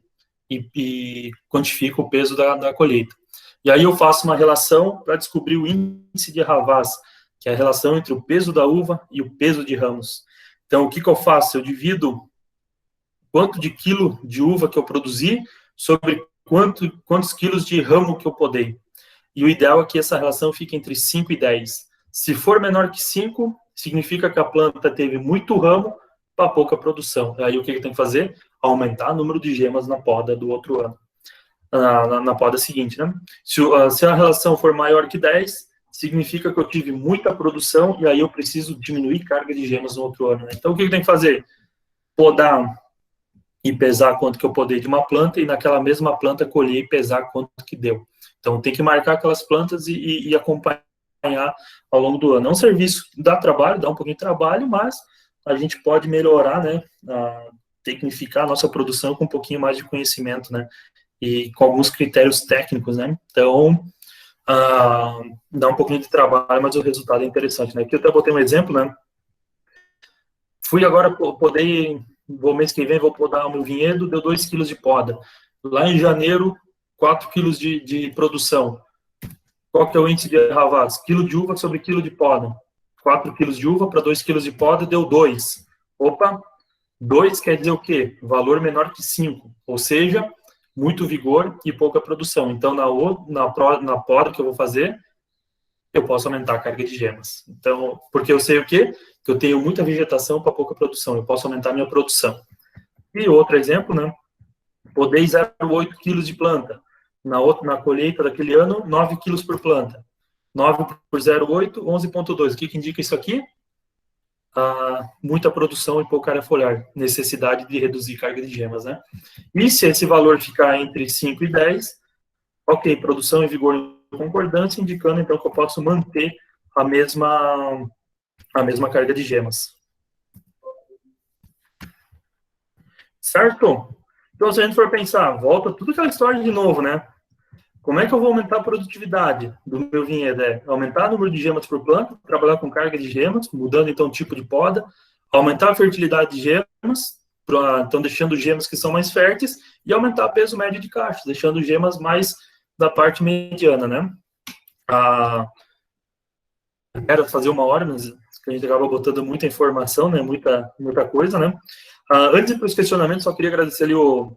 e quantifico o peso da colheita. E aí eu faço uma relação para descobrir o índice de Havas, que é a relação entre o peso da uva e o peso de ramos. Então, o que eu faço? Eu divido quanto de quilo de uva que eu produzi sobre quantos quilos de ramo que eu podei. E o ideal é que essa relação fique entre 5 e 10. Se for menor que 5, significa que a planta teve muito ramo para pouca produção. Aí o que tem que fazer? Aumentar o número de gemas na poda do outro ano. Na poda seguinte, né? Se a relação for maior que 10, significa que eu tive muita produção e aí eu preciso diminuir carga de gemas no outro ano, né? Então, o que tem que fazer? Podar e pesar quanto que eu podei de uma planta e naquela mesma planta colher e pesar quanto que deu. Então, tem que marcar aquelas plantas e acompanhar ao longo do ano. É um serviço, dá trabalho, dá um pouquinho de trabalho, mas a gente pode melhorar, né? Tecnificar a nossa produção com um pouquinho mais de conhecimento, né? E com alguns critérios técnicos, né? Então, dá um pouquinho de trabalho, mas o resultado é interessante, né? Aqui eu até botei um exemplo, né? Fui agora mês que vem, vou podar o meu vinhedo, deu 2 quilos de poda. Lá em janeiro, 4 quilos de produção. Qual que é o índice de Havas? Quilo de uva sobre quilo de poda. 4 quilos de uva para 2 quilos de poda deu 2. Opa, 2 quer dizer o quê? Valor menor que 5. Ou seja, muito vigor e pouca produção. Então, na poda que eu vou fazer, eu posso aumentar a carga de gemas. Então, porque eu sei o quê? Que eu tenho muita vegetação para pouca produção. Eu posso aumentar a minha produção. E outro exemplo, né? Podei 0,8 quilos de planta. Na colheita daquele ano, 9 quilos por planta. 9 por 0,8, 11,2. O que indica isso aqui? Muita produção e pouca área foliar. Necessidade de reduzir carga de gemas, né? E se esse valor ficar entre 5 e 10, ok, produção e vigor em concordância, indicando então que eu posso manter a mesma carga de gemas. Certo? Então, se a gente for pensar, volta tudo aquela história de novo, né? Como é que eu vou aumentar a produtividade do meu vinhedo? É aumentar o número de gemas por planta, trabalhar com carga de gemas, mudando então o tipo de poda, aumentar a fertilidade de gemas, então deixando gemas que são mais férteis, e aumentar o peso médio de cachos, deixando gemas mais da parte mediana, né? Era fazer uma hora, mas a gente acaba botando muita informação, né? Muita coisa, né? Antes de ir para os questionamentos, só queria agradecer ali o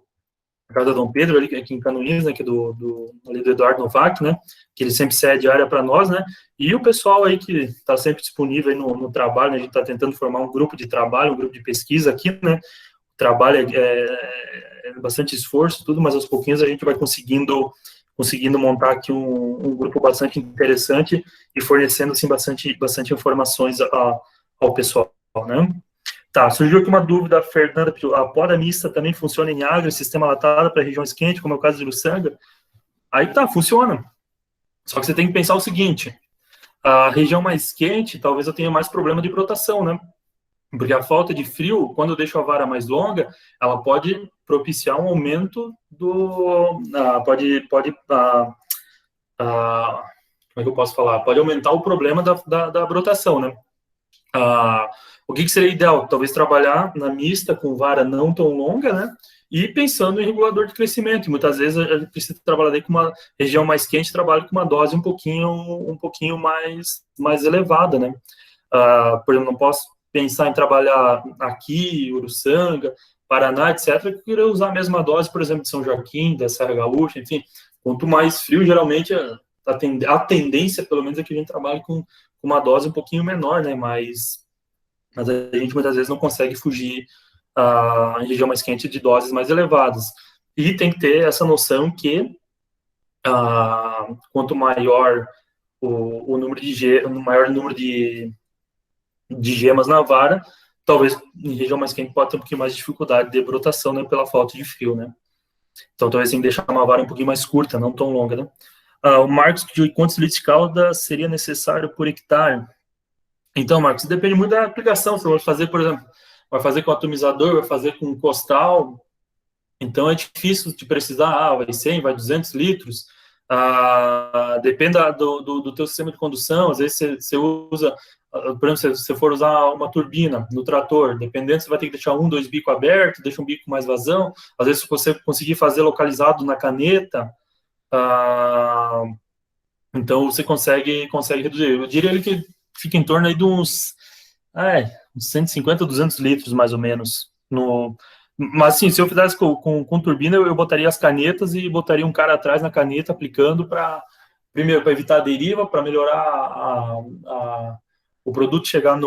casa Dom Pedro, ali, aqui em Canoinhas, né, aqui do Eduardo Novak, né, que ele sempre cede área para nós, né, e o pessoal aí que está sempre disponível aí no trabalho, né, a gente está tentando formar um grupo de trabalho, um grupo de pesquisa aqui, né, o trabalho é bastante esforço, tudo, mas aos pouquinhos a gente vai conseguindo conseguindo montar aqui um grupo bastante interessante e fornecendo, assim, bastante informações ao pessoal, né? Tá, surgiu aqui uma dúvida, Fernanda, a poda mista também funciona em agro, sistema latado para regiões quentes, como é o caso de Uruçanga? Aí tá, funciona. Só que você tem que pensar o seguinte, a região mais quente, talvez eu tenha mais problema de brotação, né? Porque a falta de frio, quando eu deixo a vara mais longa, ela pode propiciar um aumento do... como é que eu posso falar? Pode aumentar o problema da brotação, né? O que seria ideal? Talvez trabalhar na mista com vara não tão longa, né? E pensando em regulador de crescimento. Muitas vezes a gente precisa trabalhar com uma região mais quente, trabalha com uma dose um pouquinho mais elevada, né? Por exemplo, não posso pensar em trabalhar aqui, Uruçanga, Paraná, etc., que eu queria usar a mesma dose, por exemplo, de São Joaquim, da Serra Gaúcha, enfim. Quanto mais frio, geralmente, a tendência, pelo menos, é que a gente trabalhe com uma dose um pouquinho menor, né? Mas a gente muitas vezes não consegue fugir em região mais quente de doses mais elevadas. E tem que ter essa noção que quanto maior o número maior número de gemas na vara, talvez em região mais quente pode ter um pouquinho mais de dificuldade de brotação, né, pela falta de frio, né? Então, talvez tem que deixar uma vara um pouquinho mais curta, não tão longa, né? O Marcos pediu quantos litros de calda seria necessário por hectare. Então, Marcos, depende muito da aplicação. Você vai fazer, por exemplo, vai fazer com atomizador, vai fazer com costal. Então, é difícil de precisar, vai 100, vai 200 litros. Depende do teu sistema de condução. Às vezes, você usa, por exemplo, se você for usar uma turbina no trator, dependendo, você vai ter que deixar 2 bicos abertos, deixa um bico mais vazão. Às vezes, se você conseguir fazer localizado na caneta, então você consegue reduzir. Eu diria que fica em torno aí de uns 150, 200 litros, mais ou menos. Mas, assim, se eu fizesse com turbina, eu botaria as canetas e botaria um cara atrás na caneta, aplicando primeiro, para evitar a deriva, para melhorar o produto chegar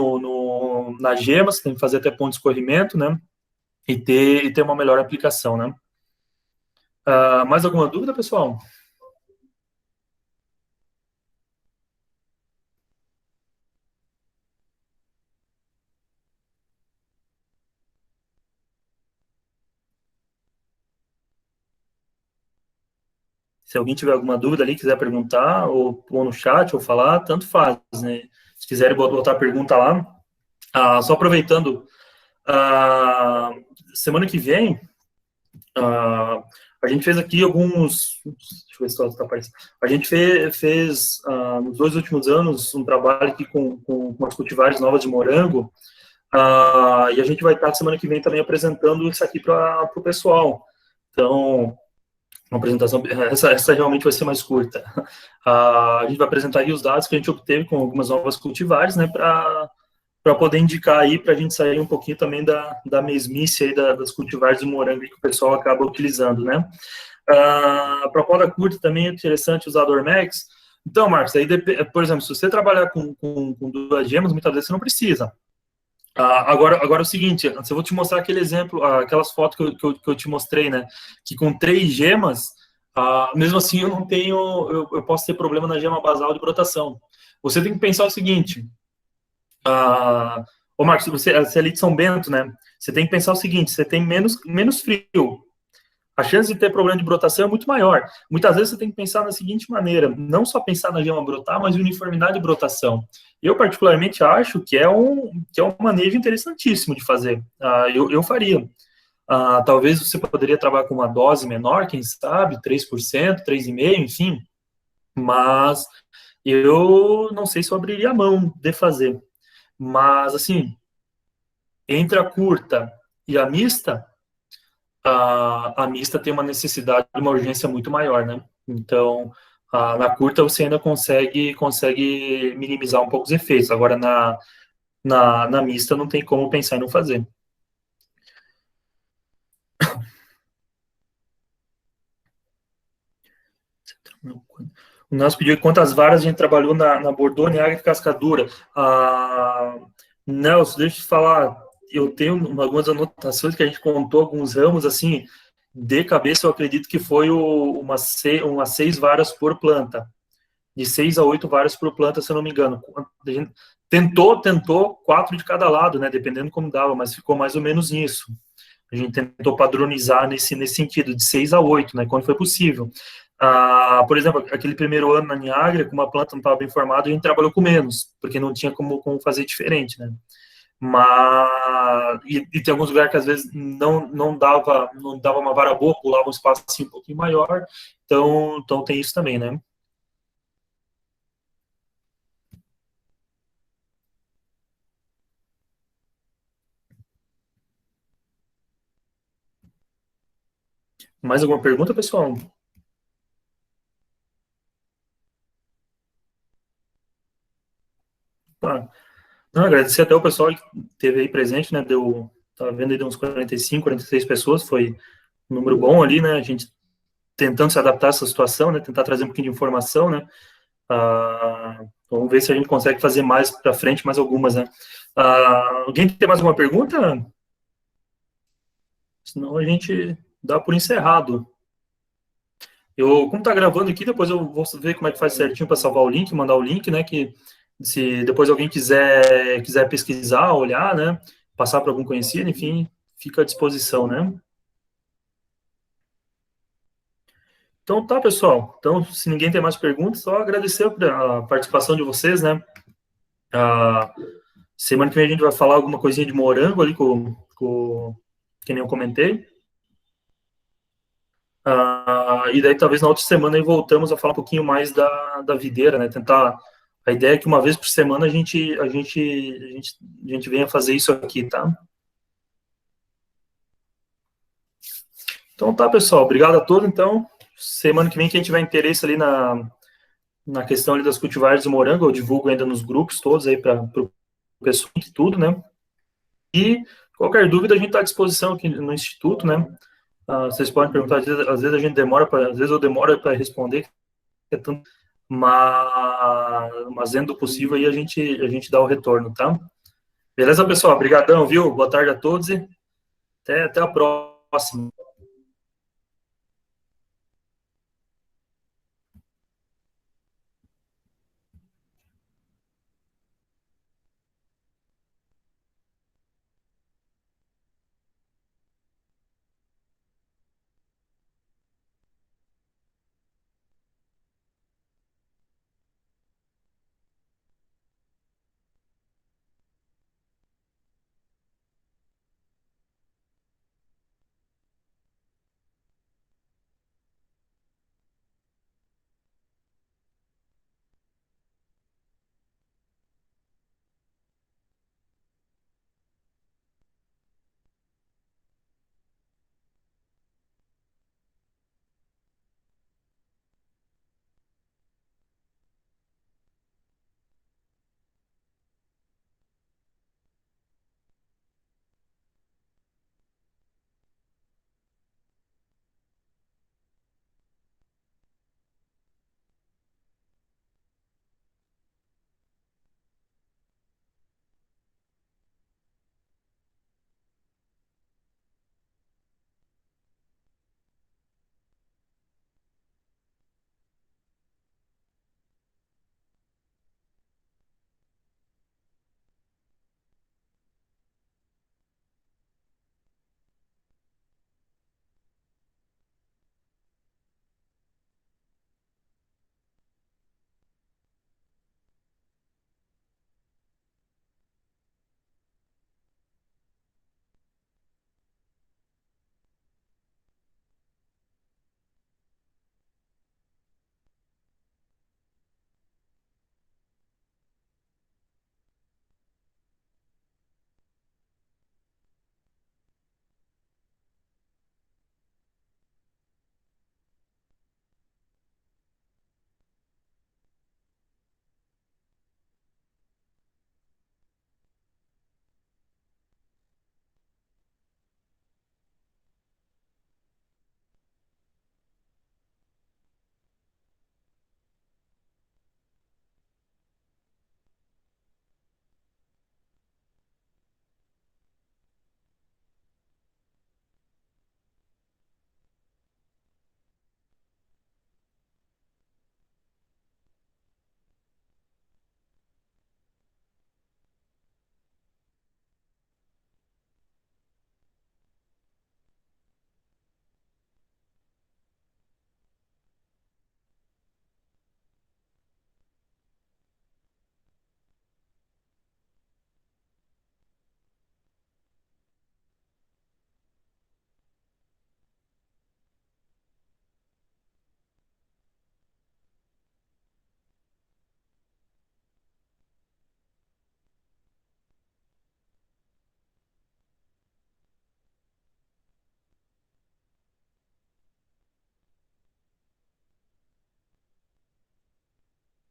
nas gemas, tem que fazer até ponto de escorrimento, né? E ter uma melhor aplicação, né? Mais alguma dúvida, pessoal? Se alguém tiver alguma dúvida ali, quiser perguntar, ou no chat, ou falar, tanto faz, né? Se quiserem botar a pergunta lá. Só aproveitando, semana que vem, a gente fez aqui alguns... Deixa eu ver se está aparecendo. A gente fez nos 2 últimos anos, um trabalho aqui com as cultivares novas de morango, e a gente vai estar, semana que vem, também apresentando isso aqui para o pessoal. Então, uma apresentação, essa realmente vai ser mais curta. A gente vai apresentar aí os dados que a gente obteve com algumas novas cultivares, né, para poder indicar aí, para a gente sair um pouquinho também da mesmice aí das cultivares de morango que o pessoal acaba utilizando, né. Para poda curta também é interessante usar Dormex. Então, Marcos, aí, por exemplo, se você trabalhar com 2 gemas, muitas vezes você não precisa. Agora é o seguinte, eu vou te mostrar aquele exemplo, aquelas fotos que eu te mostrei, né? Que com 3 gemas, mesmo assim eu não tenho, eu posso ter problema na gema basal de brotação. Você tem que pensar o seguinte, ô Marcos, você é ali de São Bento, né? Você tem que pensar o seguinte, você tem menos frio, a chance de ter problema de brotação é muito maior. Muitas vezes você tem que pensar da seguinte maneira, não só pensar na gema brotar, mas uniformidade de brotação. Eu, particularmente, acho que é um manejo interessantíssimo de fazer. Eu faria. Talvez você poderia trabalhar com uma dose menor, quem sabe, 3%, 3,5%, enfim. Mas eu não sei se eu abriria a mão de fazer. Mas, assim, entre a curta e a mista, a mista tem uma necessidade, uma urgência muito maior, né? Então, na curta você ainda consegue minimizar um pouco os efeitos. Agora, na mista não tem como pensar em não fazer. O Nelson pediu quantas varas a gente trabalhou na Bordeaux, Niagara e Cascadura. Nelson, deixa eu te falar, eu tenho algumas anotações que a gente contou, alguns ramos, assim, de cabeça, eu acredito que foi umas 6 varas por planta. De 6 a 8 varas por planta, se eu não me engano. A gente tentou 4 de cada lado, né? Dependendo como dava, mas ficou mais ou menos nisso. A gente tentou padronizar nesse sentido, de 6 a 8, né? Quando foi possível. Por exemplo, aquele primeiro ano na Niagara, como a planta não estava bem formada, a gente trabalhou com menos, porque não tinha como fazer diferente, né? Mas e tem alguns lugares que às vezes não dava uma vara boa, pulava um espaço assim um pouquinho maior, então tem isso também, né? Mais alguma pergunta, pessoal? Tá. Não, agradecer até o pessoal que esteve aí presente, né? Tava vendo aí de uns 45, 46 pessoas, foi um número bom ali, né? A gente tentando se adaptar a essa situação, né? Tentar trazer um pouquinho de informação, né? Vamos ver se a gente consegue fazer mais para frente, mais algumas, né? Alguém tem mais alguma pergunta? Senão a gente dá por encerrado. Como tá gravando aqui, depois eu vou ver como é que faz certinho para salvar o link, mandar o link, né? Que se depois alguém quiser pesquisar, olhar, né? Passar para algum conhecido, enfim, fica à disposição, né? Então tá, pessoal. Então, se ninguém tem mais perguntas, só agradecer a participação de vocês, né? A semana que vem a gente vai falar alguma coisinha de morango ali que nem eu comentei. E daí talvez na outra semana aí voltamos a falar um pouquinho mais da videira, né? Tentar. A ideia é que uma vez por semana a gente venha fazer isso aqui, tá? Então tá, pessoal. Obrigado a todos. Então, semana que vem, quem tiver interesse ali na questão ali das cultivares de morango, eu divulgo ainda nos grupos todos aí para o pessoal e tudo, né? E qualquer dúvida a gente está à disposição aqui no Instituto, né? Vocês podem perguntar, às vezes a gente demora, às vezes eu demoro para responder, é tanto, mas dentro do possível aí a gente dá o retorno, tá? Beleza, pessoal? Obrigadão, viu? Boa tarde a todos e até a próxima.